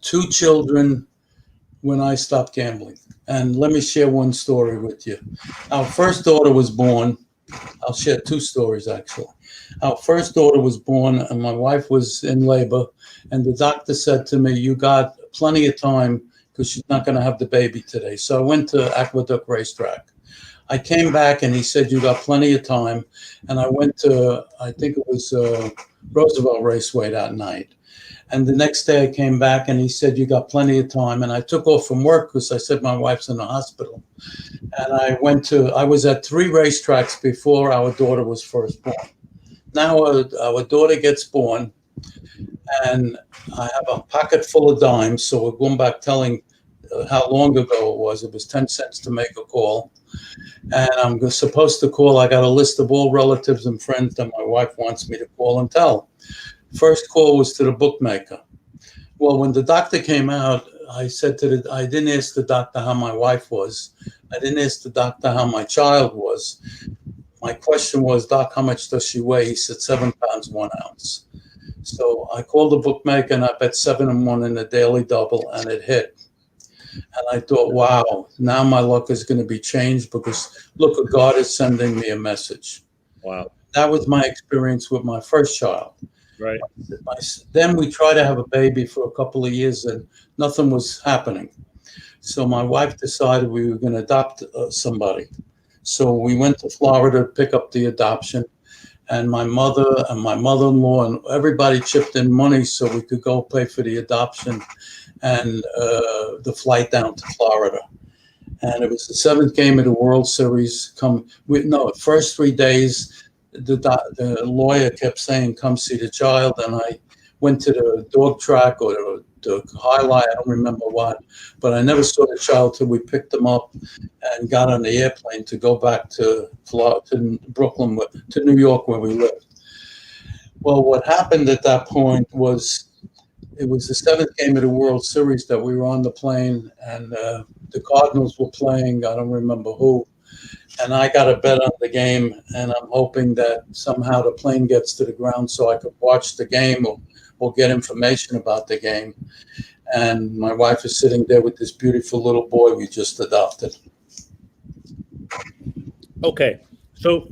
2 children when I stopped gambling. And let me share one story with you. Our first daughter was born. I'll share 2 stories, actually. Our first daughter was born, and my wife was in labor, and the doctor said to me, you got plenty of time because she's not going to have the baby today. So I went to Aqueduct Racetrack. I came back, and he said, you got plenty of time, and I went to, I think it was Roosevelt Raceway that night. And the next day I came back and he said, you got plenty of time. And I took off from work because I said, my wife's in the hospital. And I was at 3 racetracks before our daughter was first born. Now our daughter gets born and I have a pocket full of dimes. So we're going back telling how long ago it was. It was 10 cents to make a call. And I'm supposed to call. I got a list of all relatives and friends that my wife wants me to call and tell. First call was to the bookmaker. Well, when the doctor came out, I said I didn't ask the doctor how my wife was. I didn't ask the doctor how my child was. My question was, Doc, how much does she weigh? He said 7 pounds, 1 ounce. So I called the bookmaker and I bet 7 and 1 in the daily double, and it hit. And I thought, wow, now my luck is going to be changed because look, God is sending me a message. Wow. That was my experience with my first child. Right. Then we tried to have a baby for a couple of years and nothing was happening. So my wife decided we were going to adopt somebody. So we went to Florida to pick up the adoption. And my mother and my mother-in-law and everybody chipped in money so we could go pay for the adoption and the flight down to Florida. And it was the seventh game of the World Series. First 3 days, the lawyer kept saying, come see the child. And I went to the dog track or the highlight, I don't remember what, but I never saw the child till we picked him up and got on the airplane to go back to Florida, to Brooklyn, to New York where we lived. Well, what happened at that point was it was the seventh game of the World Series that we were on the plane and the Cardinals were playing, I don't remember who, and I got a bet on the game and I'm hoping that somehow the plane gets to the ground so I could watch the game or get information about the game. And my wife is sitting there with this beautiful little boy we just adopted. Okay. So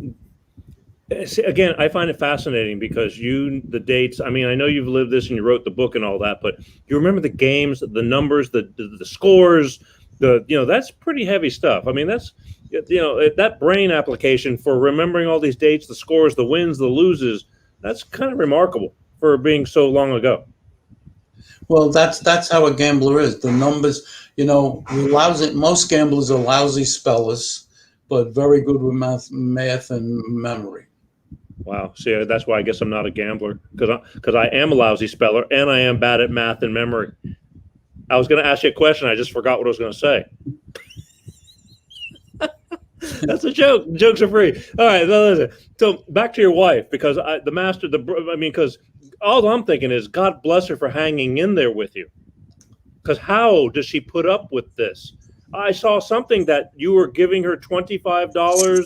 again, I find it fascinating because the dates, I mean, I know you've lived this and you wrote the book and all that, but you remember the games, the numbers, the scores, that's pretty heavy stuff. I mean, that's, that brain application for remembering all these dates, the scores, the wins, the loses, that's kind of remarkable for being so long ago. Well, that's how a gambler is. The numbers, most gamblers are lousy spellers, but very good with math and memory. Wow. See, that's why I guess I'm not a gambler because I am a lousy speller and I am bad at math and memory. I was going to ask you a question. I just forgot what I was going to say. That's a joke. Jokes are free. All right. Listen. So back to your wife, because because all I'm thinking is God bless her for hanging in there with you. Because how does she put up with this? I saw something that you were giving her $25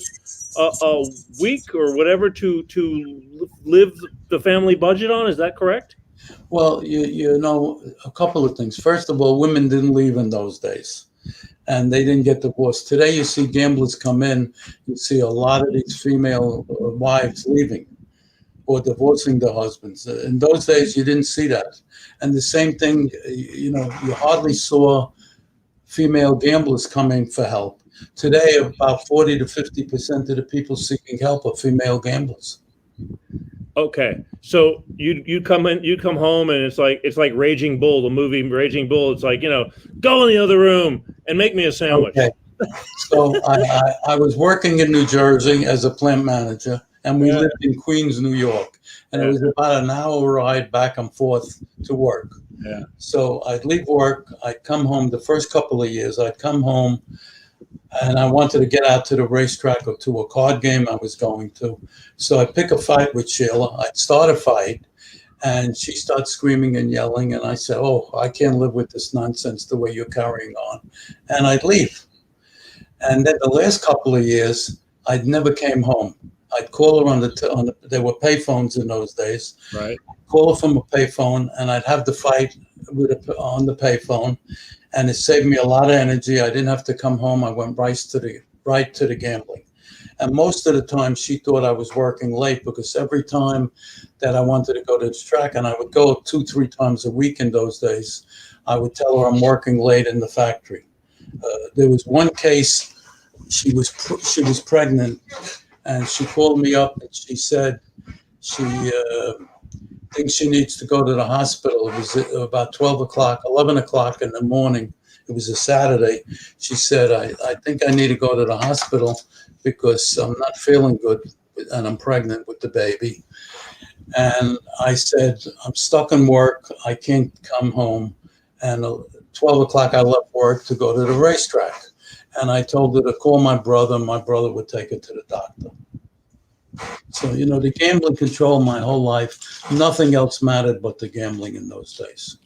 a week or whatever to live the family budget on. Is that correct? Well, a couple of things. First of all, women didn't leave in those days. And they didn't get divorced. Today, you see gamblers come in. You see a lot of these female wives leaving or divorcing their husbands. In those days, you didn't see that. And the same thing, you hardly saw female gamblers coming for help. Today, about 40 to 50% of the people seeking help are female gamblers. Okay, so you come home and it's like Raging Bull, the movie Raging Bull. It's like, go in the other room and make me a sandwich. Okay. So I was working in New Jersey as a plant manager, and we lived in Queens, New York, and it was about an hour ride back and forth to work. Yeah. So I'd leave work, I'd come home. The first couple of years, I'd come home, and I wanted to get out to the racetrack or to a card game I was going to. So I'd pick a fight with Sheila. I'd start a fight, and she starts screaming and yelling. And I said, oh, I can't live with this nonsense the way you're carrying on. And I'd leave. And then the last couple of years, I'd never came home. I'd call her on there were payphones in those days. Right. Call her from a payphone, and I'd have the fight on the payphone. And it saved me a lot of energy. I didn't have to come home. I went right to the gambling. And most of the time, she thought I was working late because every time that I wanted to go to the track, and I would go 2-3 times a week in those days, I would tell her I'm working late in the factory. There was one case, she was pregnant, and she called me up and she said she thinks she needs to go to the hospital. It was about 11 o'clock in the morning. It was a Saturday. She said, I think I need to go to the hospital because I'm not feeling good and I'm pregnant with the baby. And I said, I'm stuck in work. I can't come home. And 12 o'clock, I left work to go to the racetrack. And I told her to call my brother, and my brother would take her to the doctor. So, the gambling controlled my whole life. Nothing else mattered but the gambling in those days.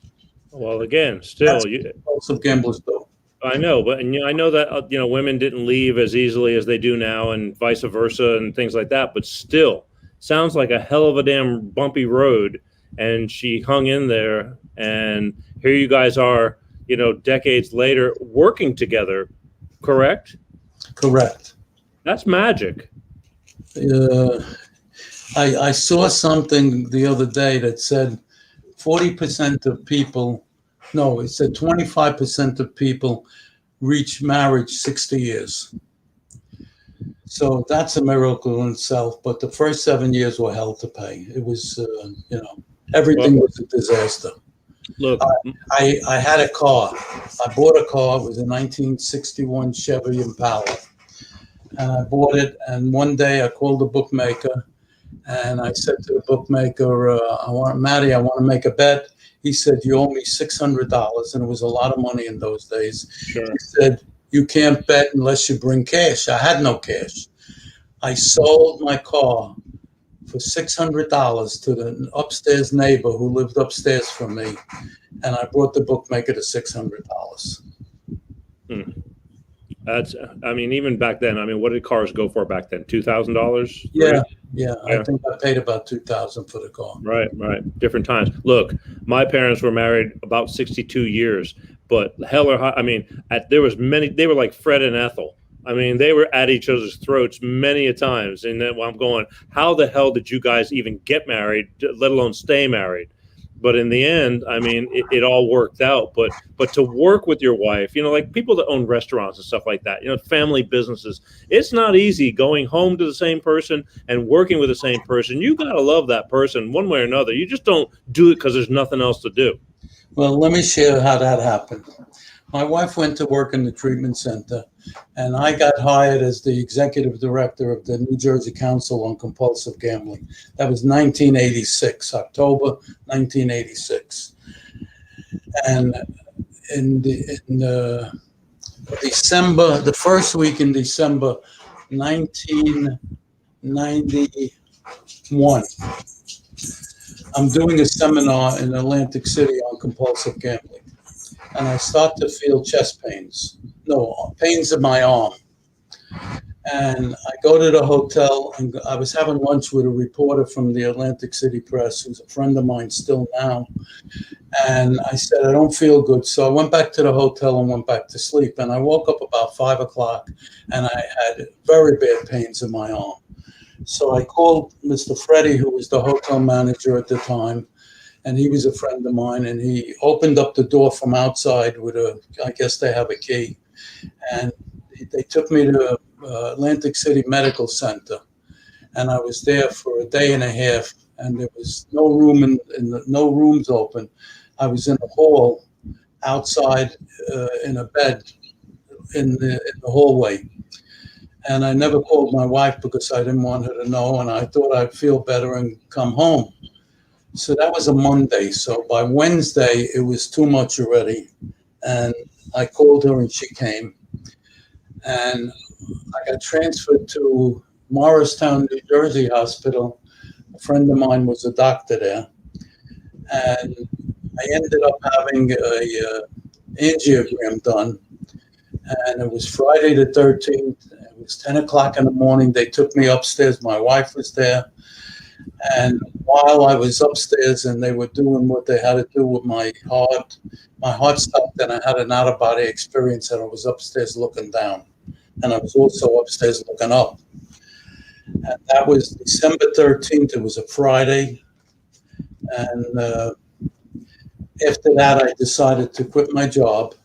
Well, again, still, most of gamblers do. I know, but I know that women didn't leave as easily as they do now, and vice versa, and things like that. But still, sounds like a hell of a damn bumpy road. And she hung in there, and here you guys are decades later working together, correct? Correct. That's magic. I saw something the other day that said 40% of people, no, it said 25% of people reach marriage 60 years. So that's a miracle in itself. But the first 7 years were hell to pay. It was, everything was a disaster. Look, I had a car. I bought a car. It was a 1961 Chevy Impala. And I bought it. And one day I called the bookmaker. And I said to the bookmaker, Matty, I want to make a bet. He said, you owe me $600. And it was a lot of money in those days. sure. He said, you can't bet unless you bring cash. I had no cash. I sold my car for $600 to the upstairs neighbor who lived upstairs from me. And I brought the bookmaker to $600. That's, even back then, what did cars go for back then? $2,000? Yeah. I think I paid about $2,000 for the car. Right. Different times. Look, my parents were married about 62 years, but hell or high, they were like Fred and Ethel. They were at each other's throats many a times. And then I'm going, how the hell did you guys even get married, let alone stay married? But in the end, it all worked out. But to work with your wife, like people that own restaurants and stuff like that, family businesses, it's not easy going home to the same person and working with the same person. You got to love that person one way or another. You just don't do it because there's nothing else to do. Well, let me share how that happened. My wife went to work in the treatment center, and I got hired as the executive director of the New Jersey Council on Compulsive Gambling. That was 1986, October 1986. And in December, the first week in December 1991, I'm doing a seminar in Atlantic City on compulsive gambling. And I start to feel chest pains. No, pains in my arm. And I go to the hotel, and I was having lunch with a reporter from the Atlantic City Press, who's a friend of mine still now. And I said, I don't feel good. So I went back to the hotel and went back to sleep. And I woke up about 5 o'clock, and I had very bad pains in my arm. So I called Mr. Freddie, who was the hotel manager at the time, and he was a friend of mine, and he opened up the door from outside with I guess they have a key. And they took me to Atlantic City Medical Center, and I was there for a day and a half, and there was no room no rooms open. I was in a hall outside in a bed in the hallway. And I never called my wife because I didn't want her to know, and I thought I'd feel better and come home. So that was a Monday. So by Wednesday, it was too much already. And I called her and she came. And I got transferred to Morristown, New Jersey Hospital. A friend of mine was a doctor there. And I ended up having a angiogram done. And it was Friday the 13th. It was 10 o'clock in the morning. They took me upstairs. My wife was there. And while I was upstairs and they were doing what they had to do with my heart stopped and I had an out-of-body experience, and I was upstairs looking down. And I was also upstairs looking up. And that was December 13th. It was a Friday. And after that, I decided to quit my job.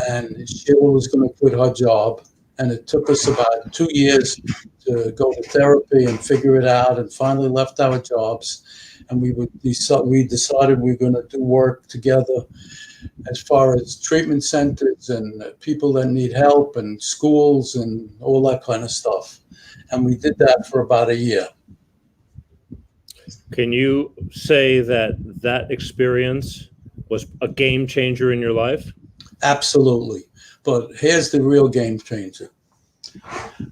And Sheila was going to quit her job. And it took us about 2 years to go to therapy and figure it out, and finally left our jobs. And we decided we were going to do work together as far as treatment centers and people that need help and schools and all that kind of stuff. And we did that for about a year. Can you say that experience was a game changer in your life? Absolutely. But here's the real game changer.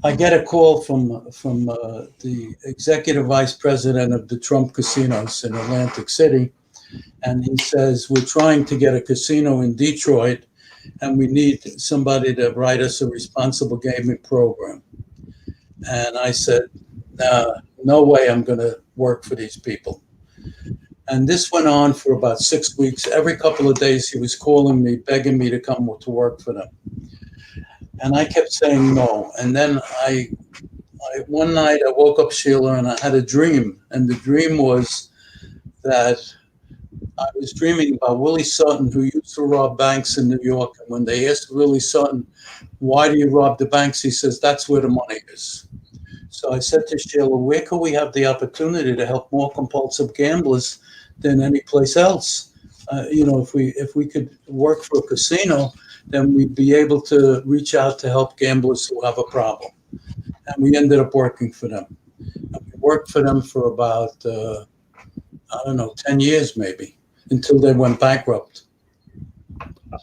I get a call from the executive vice president of the Trump casinos in Atlantic City. And he says, we're trying to get a casino in Detroit, and we need somebody to write us a responsible gaming program. And I said, no way I'm going to work for these people. And this went on for about 6 weeks. Every couple of days, he was calling me, begging me to come to work for them. And I kept saying no. And then one night I woke up, Sheila, and I had a dream. And the dream was that I was dreaming about Willie Sutton, who used to rob banks in New York. And when they asked Willie Sutton, why do you rob the banks? He says, that's where the money is. So I said to Sheila, where could we have the opportunity to help more compulsive gamblers than any place else? If we could work for a casino, then we'd be able to reach out to help gamblers who have a problem. And we ended up working for them. And we worked for them for about, 10 years maybe, until they went bankrupt.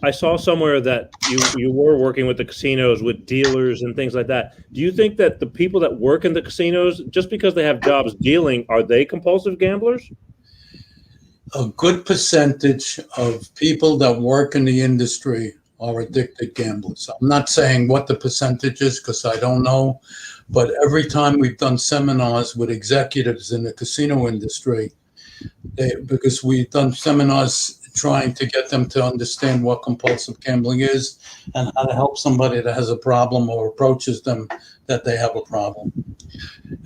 I saw somewhere that you were working with the casinos with dealers and things like that. Do you think that the people that work in the casinos, just because they have jobs dealing, are they compulsive gamblers? A good percentage of people that work in the industry are addicted gamblers. I'm not saying what the percentage is because I don't know, but every time we've done seminars with executives in the casino industry, because we've done seminars trying to get them to understand what compulsive gambling is and how to help somebody that has a problem or approaches them that they have a problem.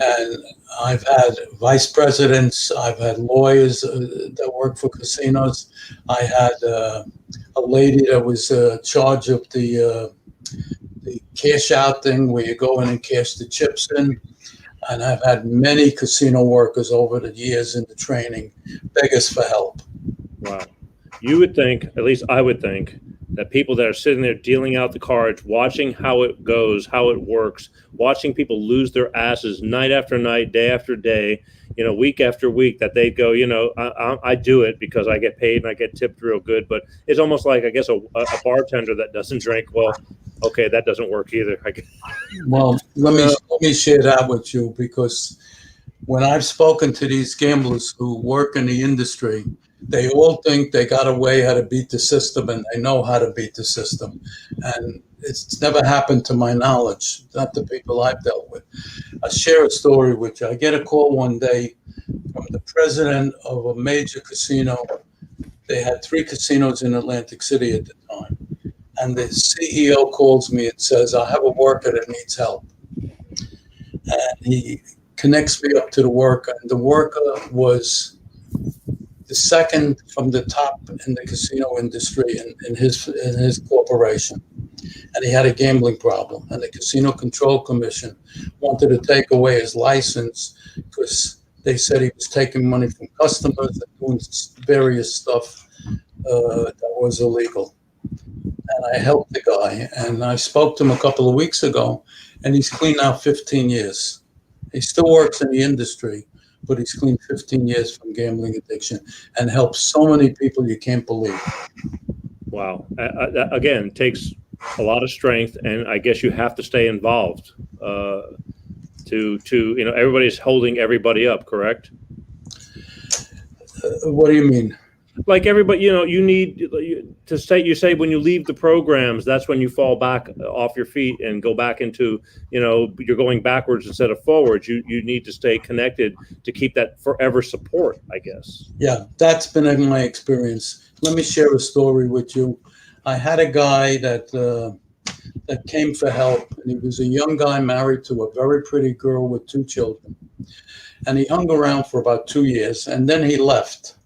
And I've had vice presidents, I've had lawyers that work for casinos. I had a lady that was in charge of the cash out thing where you go in and cash the chips in. And I've had many casino workers over the years in the training beg us for help. Wow. You would think, at least I would think, that people that are sitting there dealing out the cards, watching how it goes, how it works, watching people lose their asses night after night, day after day, week after week, that they go, I do it because I get paid and I get tipped real good. But it's almost like, I guess, a bartender that doesn't drink. Well, okay, that doesn't work either. Well, let me share that with you, because when I've spoken to these gamblers who work in the industry, they all think they got a way how to beat the system and they know how to beat the system. And it's never happened to my knowledge, not the people I've dealt with. I'll share a story with you. I get a call one day from the president of a major casino. They had 3 casinos in Atlantic City at the time. And the CEO calls me and says, I have a worker that needs help. And he connects me up to the worker. And the worker was the second from the top in the casino industry in his corporation. And he had a gambling problem. And the Casino Control Commission wanted to take away his license because they said he was taking money from customers and doing various stuff that was illegal. And I helped the guy. And I spoke to him a couple of weeks ago, and he's clean now 15 years. He still works in the industry, but he's clean 15 years from gambling addiction and helps so many people you can't believe. Wow. Again, takes a lot of strength, and I guess you have to stay involved to everybody's holding everybody up, correct? What do you mean? Like everybody, you need to say, you say when you leave the programs, that's when you fall back off your feet and go back into, you're going backwards instead of forwards. You need to stay connected to keep that forever support, I guess. Yeah, that's been in my experience. Let me share a story with you. I had a guy that came for help, and he was a young guy married to a very pretty girl with 2 children. And he hung around for about 2 years, and then he left.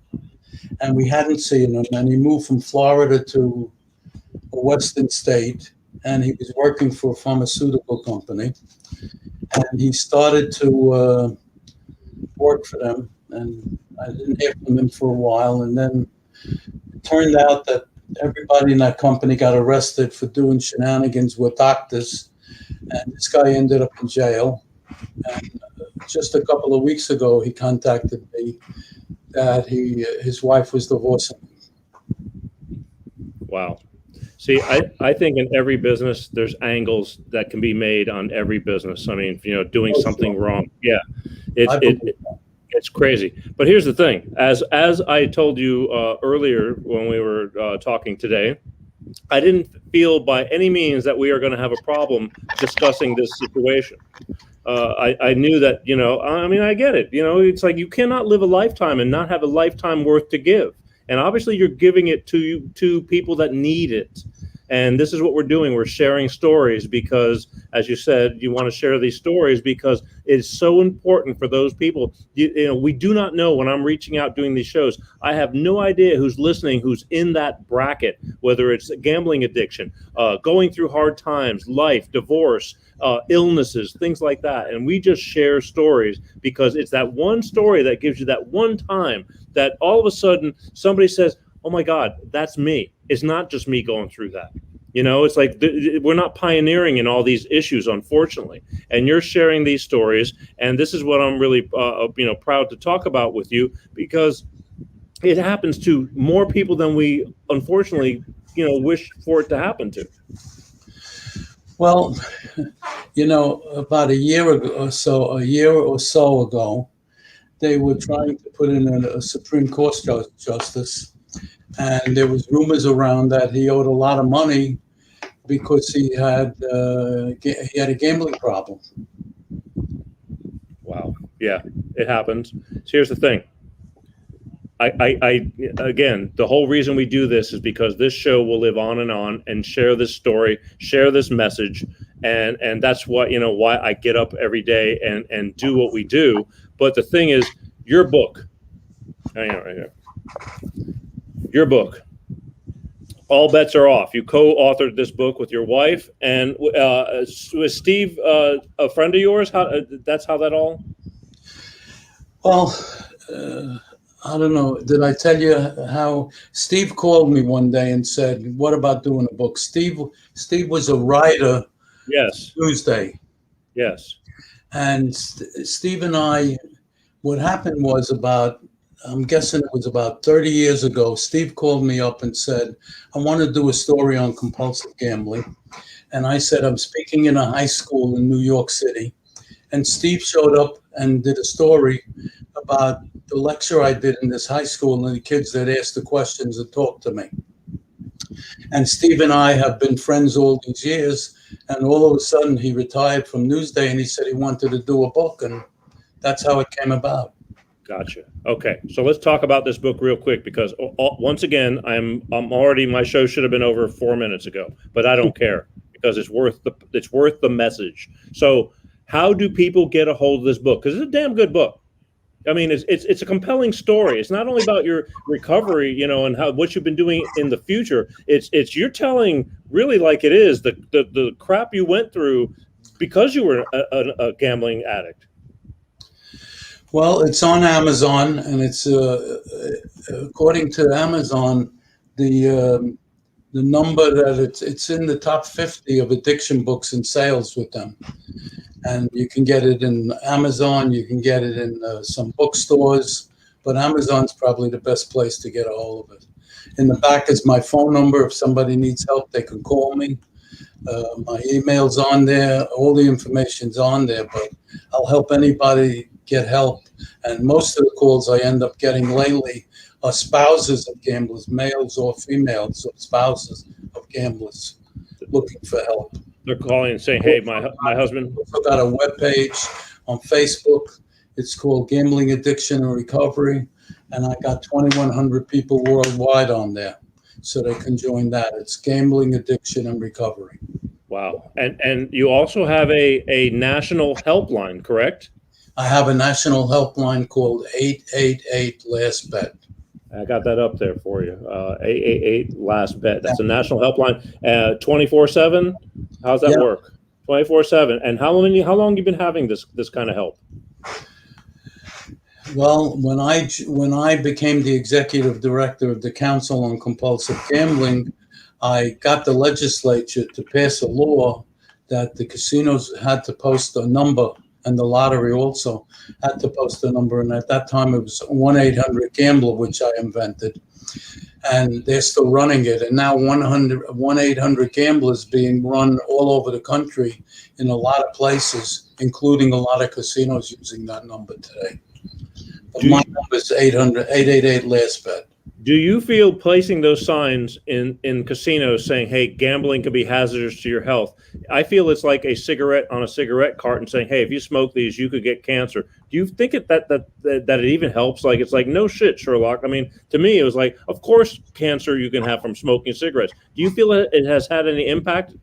And we hadn't seen him, and he moved from Florida to a western state, and he was working for a pharmaceutical company. And he started to work for them, and I didn't hear from him for a while. And then it turned out that everybody in that company got arrested for doing shenanigans with doctors, and this guy ended up in jail. And just a couple of weeks ago, he contacted me that his wife was divorcing him. Wow. See, I think in every business, there's angles that can be made on every business. I mean, doing something wrong. Yeah, it's crazy. But here's the thing. As I told you earlier when we were talking today, I didn't feel by any means that we are going to have a problem discussing this situation. I knew that, I mean, I get it. It's like you cannot live a lifetime and not have a lifetime worth to give. And obviously you're giving it to people that need it. And this is what we're doing. We're sharing stories because, as you said, you want to share these stories because it's so important for those people. We do not know when I'm reaching out doing these shows. I have no idea who's listening, who's in that bracket, whether it's gambling addiction, going through hard times, life, divorce, illnesses, things like that. And we just share stories because it's that one story that gives you that one time that all of a sudden somebody says, oh my God, that's me. It's not just me going through that. It's like we're not pioneering in all these issues, unfortunately. And you're sharing these stories. And this is what I'm really, proud to talk about with you, because it happens to more people than we, unfortunately, wish for it to happen to. Well, about a year or so ago, they were trying to put in a Supreme Court justice, and there was rumors around that he owed a lot of money because he had a gambling problem. Wow. Yeah, it happens. So here's the thing. I again, the whole reason we do this is because this show will live on and share this story, share this message. And that's what, why I get up every day and do what we do. But the thing is, your book, right here, your book, all bets are off. You co-authored this book with your wife, and was Steve a friend of yours? That's how that all? Well, I don't know. Did I tell you how Steve called me one day and said, "What about doing a book?" Steve was a writer. Yes. Tuesday. Yes. And Steve and I, what happened was I'm guessing it was about 30 years ago, Steve called me up and said, I want to do a story on compulsive gambling. And I said, I'm speaking in a high school in New York City. And Steve showed up and did a story about the lecture I did in this high school and the kids that asked the questions and talked to me. And Steve and I have been friends all these years. And all of a sudden, he retired from Newsday, and he said he wanted to do a book, and that's how it came about. Gotcha. Okay, so let's talk about this book real quick, because once again, I'm already, my show should have been over 4 minutes ago, but I don't care because it's worth the message. So, how do people get a hold of this book? Because it's a damn good book. I mean, it's a compelling story. It's not only about your recovery, and what you've been doing in the future. It's you're telling really like it is the crap you went through because you were a gambling addict. Well, it's on Amazon, and it's according to Amazon, the number that it's in the top 50 of addiction books in sales with them. And you can get it in Amazon, you can get it in some bookstores, but Amazon's probably the best place to get a hold of it. In the back is my phone number. If somebody needs help, they can call me. My email's on there. All the information's on there, but I'll help anybody get help. And most of the calls I end up getting lately are spouses of gamblers, males or females, or spouses of gamblers looking for help. They're calling and saying, hey, my husband. I've got a webpage on Facebook. It's called Gambling Addiction and Recovery. And I got 2,100 people worldwide on there. So they can join that. It's Gambling Addiction and Recovery. Wow. And you also have a national helpline, correct? I have a national helpline called 888 Last Bet. I got that up there for you. 888 Last Bet. That's a national helpline. 24/7. How's that work? 24/7. And how long you been having this kind of help? Well, when I became the executive director of the Council on Compulsive Gambling, I got the legislature to pass a law that the casinos had to post a number, and the lottery also had to post a number. And at that time, it was 1-800-GAMBLER, which I invented. And they're still running it. And now 1-800-GAMBLER is being run all over the country in a lot of places, including a lot of casinos using that number today. But my number is 888 Last Bet. Do you feel placing those signs in casinos saying, hey, gambling can be hazardous to your health? I feel it's like a cigarette on a cigarette carton saying, hey, if you smoke these, you could get cancer. Do you think that it even helps? Like, it's like, no shit, Sherlock. I mean, to me, it was like, of course, cancer you can have from smoking cigarettes. Do you feel that it has had any impact?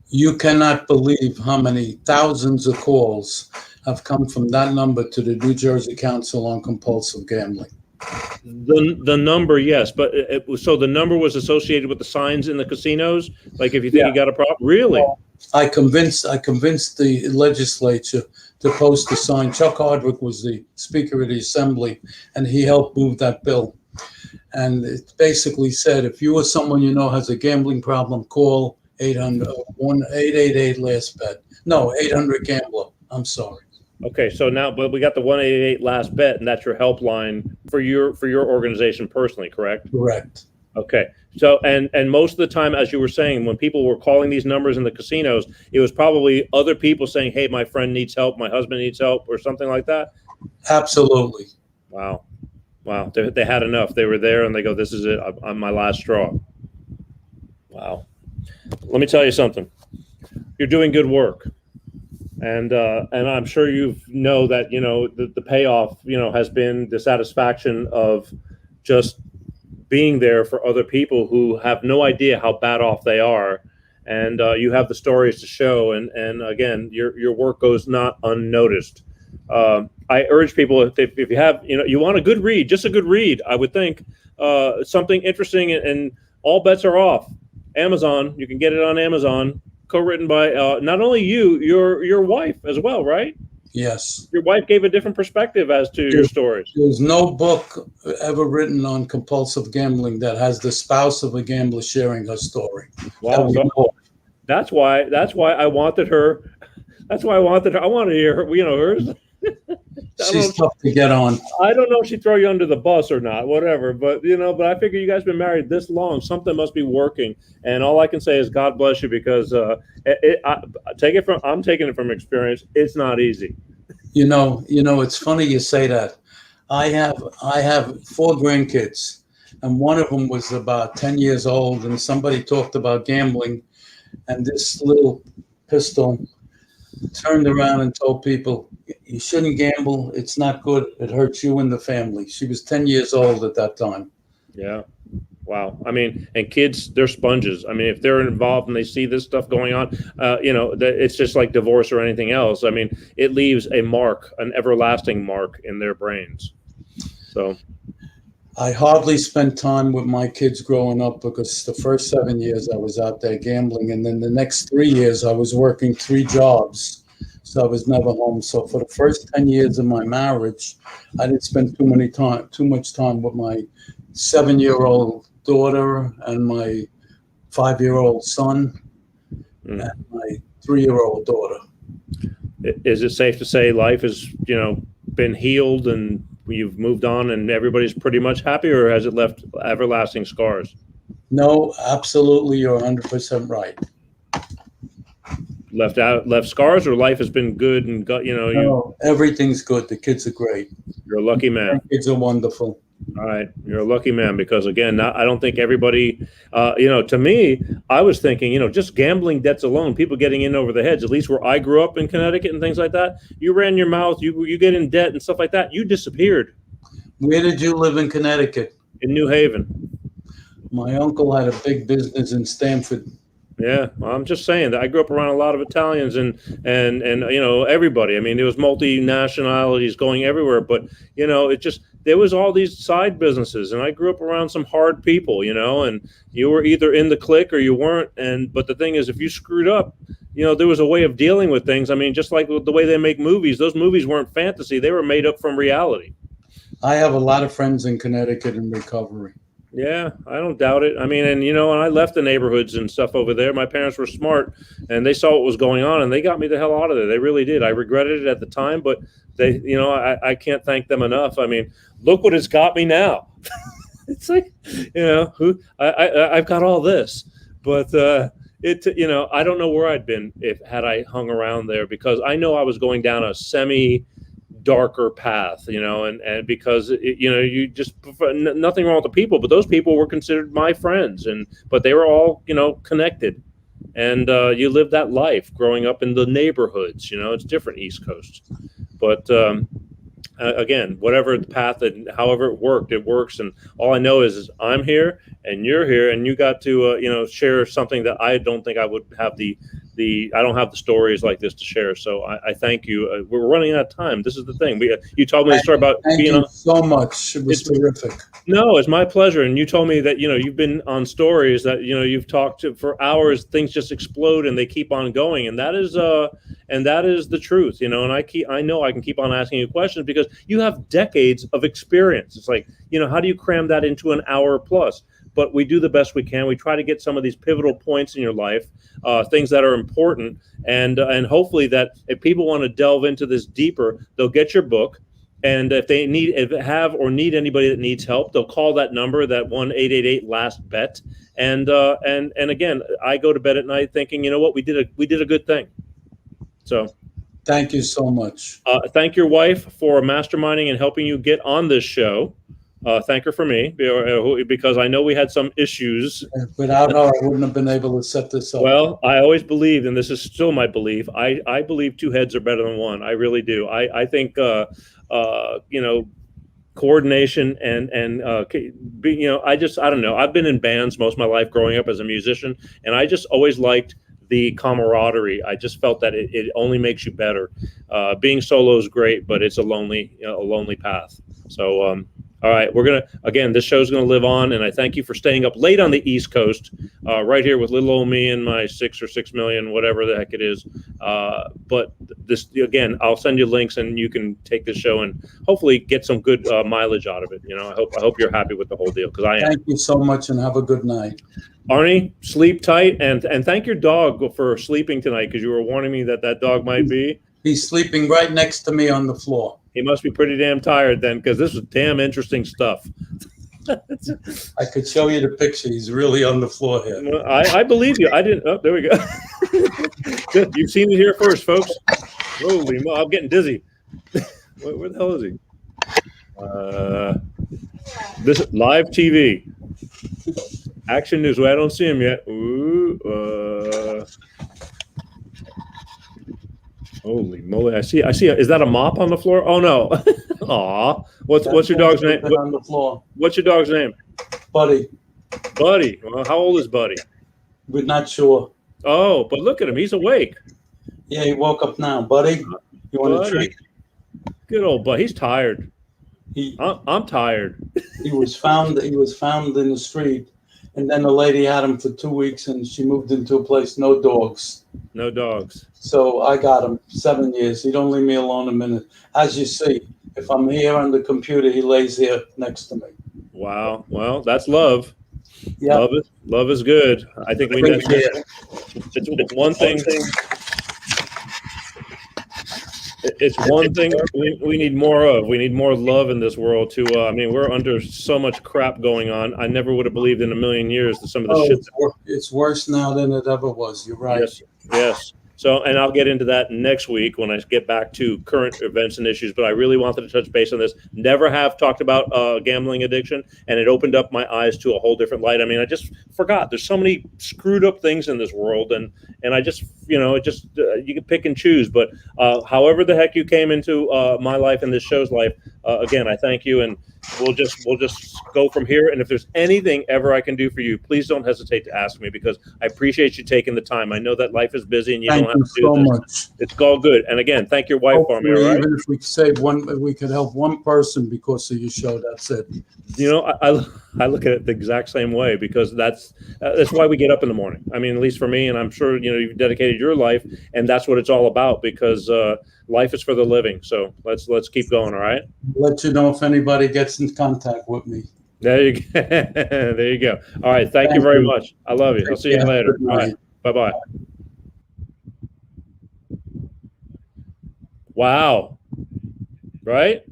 You cannot believe how many thousands of calls have come from that number to the New Jersey Council on Compulsive Gambling. The number, yes, but so the number was associated with the signs in the casinos. Like, if you think you got a problem, really? Well, I convinced the legislature to post a sign. Chuck Hardwick was the Speaker of the Assembly, and he helped move that bill. And it basically said, if you or someone you know has a gambling problem, call 800-888 last bet. No, 800 gambler. I'm sorry. Okay, so now, but we got the 188 last bet, and that's your helpline for your organization personally, correct? Correct. Okay, so and most of the time, as you were saying, when people were calling these numbers in the casinos, it was probably other people saying, "Hey, my friend needs help, my husband needs help," or something like that. Absolutely. Wow, they had enough. They were there, and they go, "This is it. I'm my last straw." Wow. Let me tell you something. You're doing good work. And I'm sure you know that, the payoff, has been the satisfaction of just being there for other people who have no idea how bad off they are. And you have the stories to show. And again, your work goes not unnoticed. I urge people, if you have, you want a good read, just a good read, I would think, something interesting, and all bets are off. Amazon, you can get it on Amazon. Co-written by not only your wife as well, right? Yes. Your wife gave a different perspective as to your stories. There's no book ever written on compulsive gambling that has the spouse of a gambler sharing her story. Wow. That's why I wanted her. That's why I wanted her. I wanted to hear her. Hers. She's tough to get on. I don't know if she'd throw you under the bus or not, whatever. But but I figure you guys been married this long, something must be working. And all I can say is God bless you, because I'm taking it from experience. It's not easy. It's funny you say that. I have 4 grandkids, and one of them was about 10 years old, and somebody talked about gambling, and this little pistol turned around and told people, you shouldn't gamble. It's not good. It hurts you and the family. She was 10 years old at that time. Yeah. Wow. I mean, and kids, they're sponges. I mean, if they're involved and they see this stuff going on, it's just like divorce or anything else. I mean, it leaves a mark, an everlasting mark in their brains. So I hardly spent time with my kids growing up, because the first 7 years I was out there gambling, and then the next 3 years I was working 3 jobs. So I was never home. So for the first 10 years of my marriage, I didn't spend too much time with my 7-year-old daughter and my 5-year-old son and my 3-year-old daughter. Is it safe to say life has, been healed and you've moved on and everybody's pretty much happy, or has it left everlasting scars? No, absolutely. You're 100% right. Left scars, or life has been good and got, No, everything's good. The kids are great. You're a lucky man. Kids are wonderful. All right. You're a lucky man, because again, I don't think everybody, to me, I was thinking, just gambling debts alone, people getting in over the heads, at least where I grew up in Connecticut and things like that. You ran your mouth, you get in debt and stuff like that. You disappeared. Where did you live in Connecticut? In New Haven. My uncle had a big business in Stamford. Yeah, I'm just saying that I grew up around a lot of Italians and everybody. I mean, there was multi-nationalities going everywhere, but it just, there was all these side businesses, and I grew up around some hard people, and you were either in the clique or you weren't. But the thing is, if you screwed up, there was a way of dealing with things. I mean, just like the way they make movies, those movies weren't fantasy; they were made up from reality. I have a lot of friends in Connecticut in recovery. Yeah, I don't doubt it. I mean, and when I left the neighborhoods and stuff over there, my parents were smart and they saw what was going on and they got me the hell out of there. They really did. I regretted it at the time, but they, I can't thank them enough. I mean, look what it's got me now. It's like, I've got all this, but I don't know where I'd been had I hung around there, because I know I was going down a darker path, and because you just nothing wrong with the people, but those people were considered my friends, but they were all connected, and you live that life growing up in the neighborhoods. It's different East Coast, but again, whatever the path and however it worked, it works. And all I know is I'm here and you're here, and you got to share something that I don't think I would have I don't have the stories like this to share. So I thank you. We're running out of time. This is the thing. You told me the story about Thank being you on. so much. It was terrific. No, it's my pleasure. And you told me that you've been on stories that you've talked to for hours. Things just explode and they keep on going, and that is the truth. And I know I can keep on asking you questions because you have decades of experience. It's like how do you cram that into an hour plus? But we do the best we can. We try to get some of these pivotal points in your life, things that are important, and hopefully that if people want to delve into this deeper, they'll get your book. And if they need anybody that needs help, they'll call that number, that 1-888-LAST-BET. And again, I go to bed at night thinking, what, we did a good thing. So thank you so much. Thank your wife for masterminding and helping you get on this show. Thank her for me, because I know we had some issues. Without her, I wouldn't have been able to set this up. Well, I always believed, and this is still my belief, I believe two heads are better than one. I really do. I think, coordination and I don't know. I've been in bands most of my life growing up as a musician, and I just always liked the camaraderie. I just felt that it only makes you better. Being solo is great, but it's a lonely path. So, all right, this show's gonna live on, and I thank you for staying up late on the East Coast, right here with little old me and my 6 million, whatever the heck it is. But this, again, I'll send you links, and you can take this show and hopefully get some good mileage out of it. I hope you're happy with the whole deal, because I am. Thank you so much, and have a good night. Arnie, sleep tight, and thank your dog for sleeping tonight, because you were warning me that dog might be. He's sleeping right next to me on the floor. He must be pretty damn tired then, because this is damn interesting stuff. I could show you the picture. He's really on the floor here. Well, I believe you. I didn't. Oh, there we go. Good. You've seen it here first, folks. Holy mo! I'm getting dizzy. Where the hell is he? This live TV. Action News. Well, I don't see him yet. Ooh. Holy moly! I see. Is that a mop on the floor? Oh no! Aw. What's your dog's name? On the floor. What's your dog's name? Buddy. Buddy. Well, how old is Buddy? We're not sure. Oh, but look at him. He's awake. Yeah, he woke up now. Buddy, you want a treat? Good old Buddy. He's tired. I'm tired. He was found in the street, and then the lady had him for 2 weeks, and she moved into a place, no dogs. No dogs. So I got him 7 years. He don't leave me alone a minute. As you see, if I'm here on the computer, he lays here next to me. Wow. Well, that's love. Yeah. Love is good. I think we need it's one thing. It's one thing we need more of. We need more love in this world too. We're under so much crap going on. I never would have believed in a million years that some of the shit. It's worse now than it ever was. You're right. Yes. So, and I'll get into that next week when I get back to current events and issues. But I really wanted to touch base on this. Never have talked about gambling addiction, and it opened up my eyes to a whole different light. I just forgot. There's so many screwed up things in this world, and I just, you can pick and choose. But however the heck you came into my life and this show's life, again, I thank you, and we'll just go from here. And if there's anything ever I can do for you, please don't hesitate to ask me, because I appreciate you taking the time. I know that life is busy and you don't have to do so this. Much. It's all good. And again, thank your wife for me. All right? Even if we could help one person because of your show, that's it. I look at it the exact same way, because that's why we get up in the morning. At least for me, and I'm sure you've dedicated your life, and that's what it's all about, because life is for the living. So let's keep going. All right. I'll let you know if anybody gets in contact with me. There you go. There you go. All right. Thank you very much. I love you. I'll see you later. All right. Bye-bye. Wow. Right?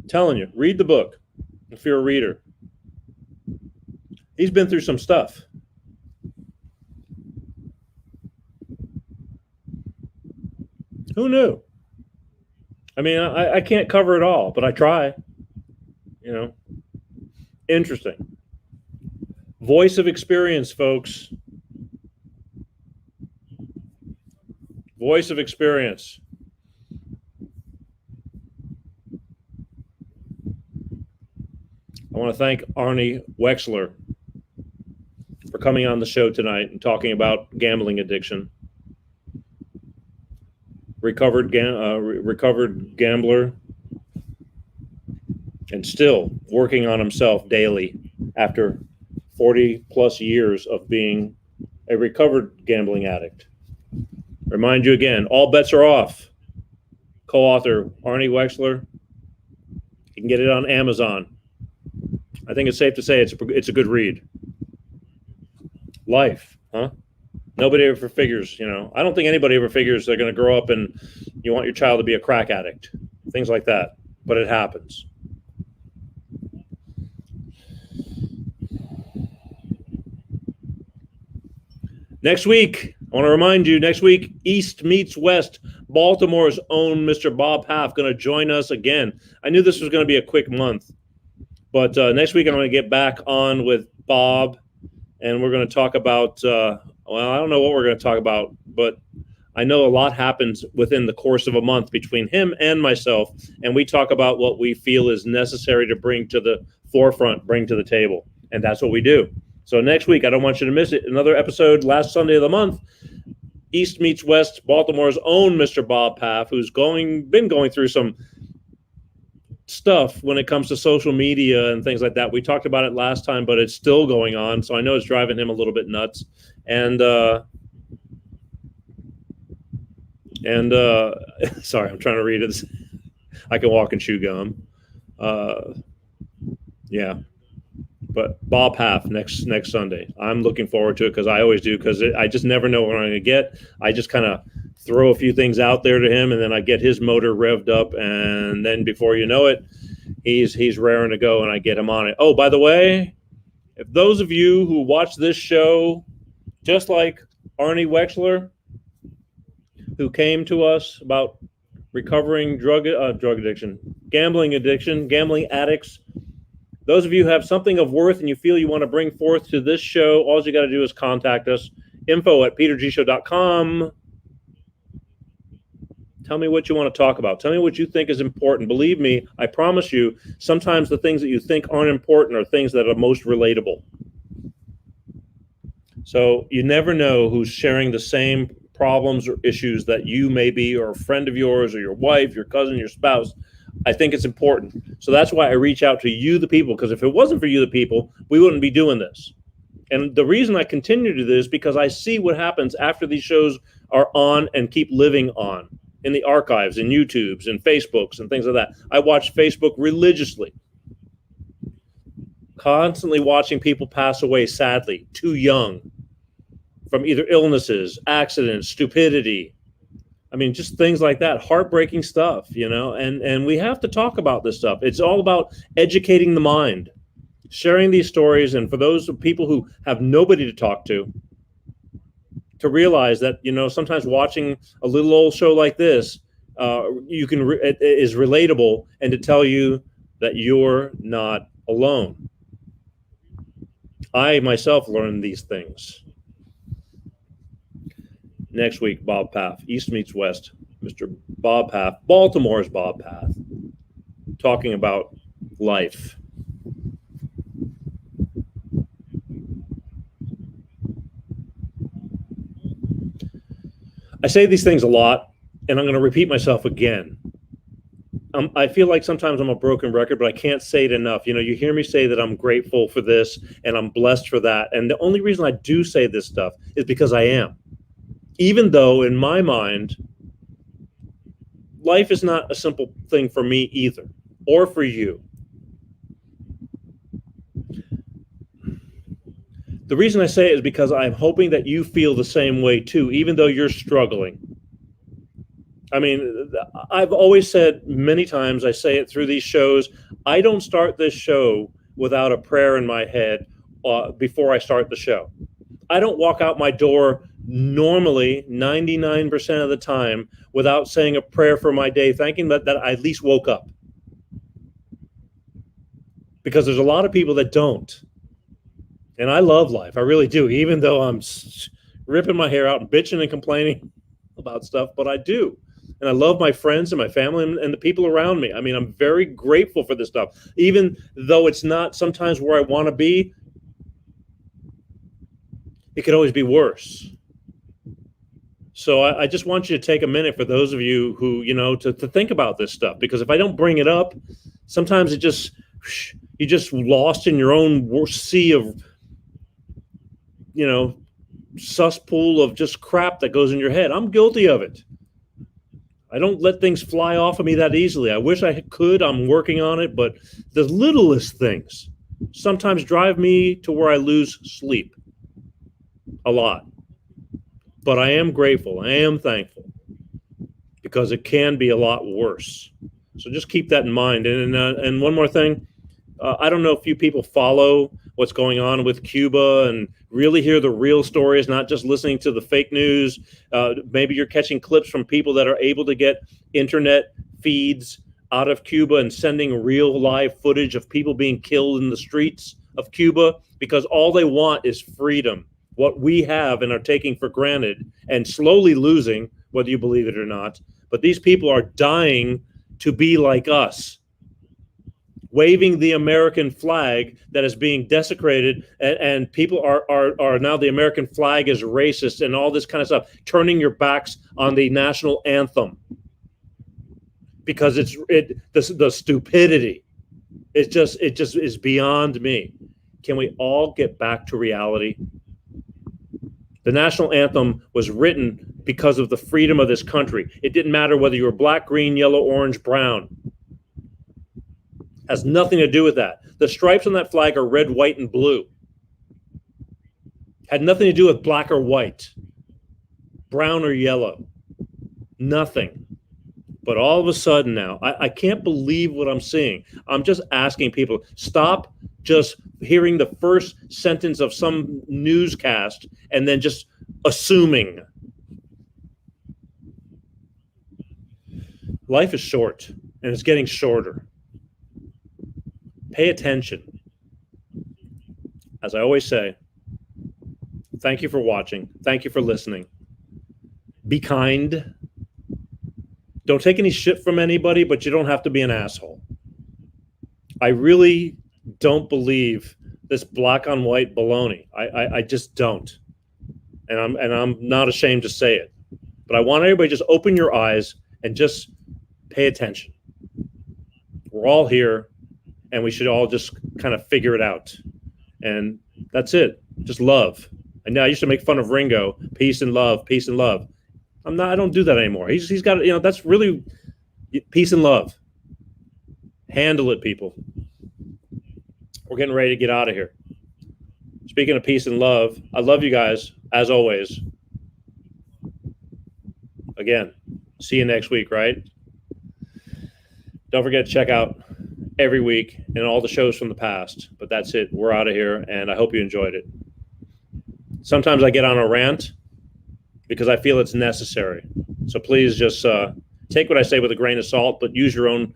Telling you, read the book if you're a reader. He's been through some stuff. Who knew? I mean, I can't cover it all, but I try. You know, interesting. Voice of experience, folks. Voice of experience. I want to thank Arnie Wexler for coming on the show tonight and talking about gambling addiction. Recovered gambler, and still working on himself daily after 40 plus years of being a recovered gambling addict. Remind you again, all bets are off. Co-author Arnie Wexler. You can get it on Amazon. I think it's safe to say it's a good read. Life, huh? Nobody ever figures, I don't think anybody ever figures they're going to grow up and you want your child to be a crack addict, things like that. But it happens. Next week, I want to remind you, next week, East meets West. Baltimore's own Mr. Bob Half going to join us again. I knew this was going to be a quick month, but next week I'm going to get back on with Bob, and we're going to talk about, I don't know what we're going to talk about, but I know a lot happens within the course of a month between him and myself, and we talk about what we feel is necessary to bring to the forefront, bring to the table, and that's what we do. So next week, I don't want you to miss it. Another episode last Sunday of the month, East meets West, Baltimore's own Mr. Bob Paff, who's been going through some stuff when it comes to social media and things like that. We talked about it last time, but it's still going on. So I know it's driving him a little bit nuts. And sorry, I'm trying to read it. I can walk and chew gum. Yeah. But Bob Half next Sunday. I'm looking forward to it because I always do, because I just never know what I'm going to get. I just kind of throw a few things out there to him, and then I get his motor revved up, and then before you know it, he's raring to go, and I get him on it. Oh, by the way, if those of you who watch this show, just like Arnie Wexler, who came to us about recovering drug addiction, gambling addicts, those of you who have something of worth and you feel you want to bring forth to this show, all you got to do is contact us. info@petergshow.com. Tell me what you want to talk about. Tell me what you think is important. Believe me, I promise you, sometimes the things that you think aren't important are things that are most relatable. So you never know who's sharing the same problems or issues that you may be, or a friend of yours, or your wife, your cousin, your spouse. I think it's important. So that's why I reach out to you, the people, because if it wasn't for you, the people, we wouldn't be doing this. And the reason I continue to do this is because I see what happens after these shows are on and keep living on in the archives, in YouTubes and Facebooks and things like that. I watch Facebook religiously, constantly watching people pass away, sadly, too young, from either illnesses, accidents, stupidity. I mean, just things like that, heartbreaking stuff, and we have to talk about this stuff. It's all about educating the mind, sharing these stories. And for those people who have nobody to talk to realize that, sometimes watching a little old show like this, it is relatable, and to tell you that you're not alone. I myself learned these things. Next week, Bob Paff, East meets West, Mr. Bob Paff, Baltimore's Bob Paff, talking about life. I say these things a lot, and I'm going to repeat myself again. I feel like sometimes I'm a broken record, but I can't say it enough. You hear me say that I'm grateful for this, and I'm blessed for that. And the only reason I do say this stuff is because I am. Even though, in my mind, life is not a simple thing for me either, or for you. The reason I say it is because I'm hoping that you feel the same way too, even though you're struggling. I mean, I've always said many times, I say it through these shows, I don't start this show without a prayer in my head before I start the show. I don't walk out my door normally 99% of the time without saying a prayer for my day, thanking that I at least woke up. Because there's a lot of people that don't. And I love life. I really do, even though I'm ripping my hair out and bitching and complaining about stuff, but I do. And I love my friends and my family and the people around me. I mean, I'm very grateful for this stuff, even though it's not sometimes where I want to be. It could always be worse. So I just want you to take a minute for those of you who, to think about this stuff, because if I don't bring it up, sometimes you're just lost in your own sea of, cesspool of just crap that goes in your head. I'm guilty of it. I don't let things fly off of me that easily. I wish I could. I'm working on it, but the littlest things sometimes drive me to where I lose sleep a lot. But I am grateful. I am thankful, because it can be a lot worse. So just keep that in mind. And one more thing. I don't know if you people follow what's going on with Cuba and really hear the real stories, not just listening to the fake news. Maybe you're catching clips from people that are able to get internet feeds out of Cuba and sending real live footage of people being killed in the streets of Cuba, because all they want is freedom. What we have and are taking for granted and slowly losing, whether you believe it or not. But these people are dying to be like us, waving the American flag that is being desecrated, and people are now, the American flag is racist and all this kind of stuff, turning your backs on the national anthem because the stupidity. It just is beyond me. Can we all get back to reality? The national anthem was written because of the freedom of this country. It didn't matter whether you were black, green, yellow, orange, brown. Has nothing to do with that. The stripes on that flag are red, white, and blue. Had nothing to do with black or white, brown or yellow. Nothing. But all of a sudden now, I can't believe what I'm seeing. I'm just asking people, stop just hearing the first sentence of some newscast and then just assuming. Life is short, and it's getting shorter. Pay attention. As I always say, thank you for watching. Thank you for listening. Be kind. Don't take any shit from anybody, but you don't have to be an asshole. I really don't believe this black on white baloney. I just don't. And I'm not ashamed to say it. But I want everybody to just open your eyes and just pay attention. We're all here, and we should all just kind of figure it out. And that's it. Just love. And now I used to make fun of Ringo. Peace and love, peace and love. I don't do that anymore. He's got, that's really peace and love. Handle it, people. We're getting ready to get out of here. Speaking of peace and love, I love you guys, as always. Again, see you next week, right? Don't forget to check out every week and all the shows from the past. But that's it. We're out of here, and I hope you enjoyed it. Sometimes I get on a rant because I feel it's necessary. So please just take what I say with a grain of salt, but use your own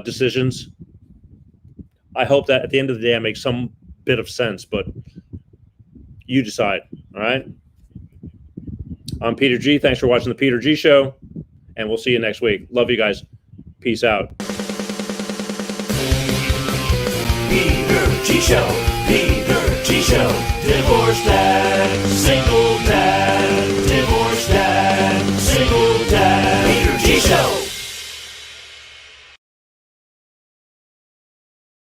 decisions. I hope that at the end of the day I make some bit of sense, but you decide, all right? I'm Peter G. Thanks for watching The Peter G. Show, and we'll see you next week. Love you guys. Peace out. Peter G. Show. Peter G. Show. Divorced dad, single dad, divorced dad, single dad. Peter G. Show.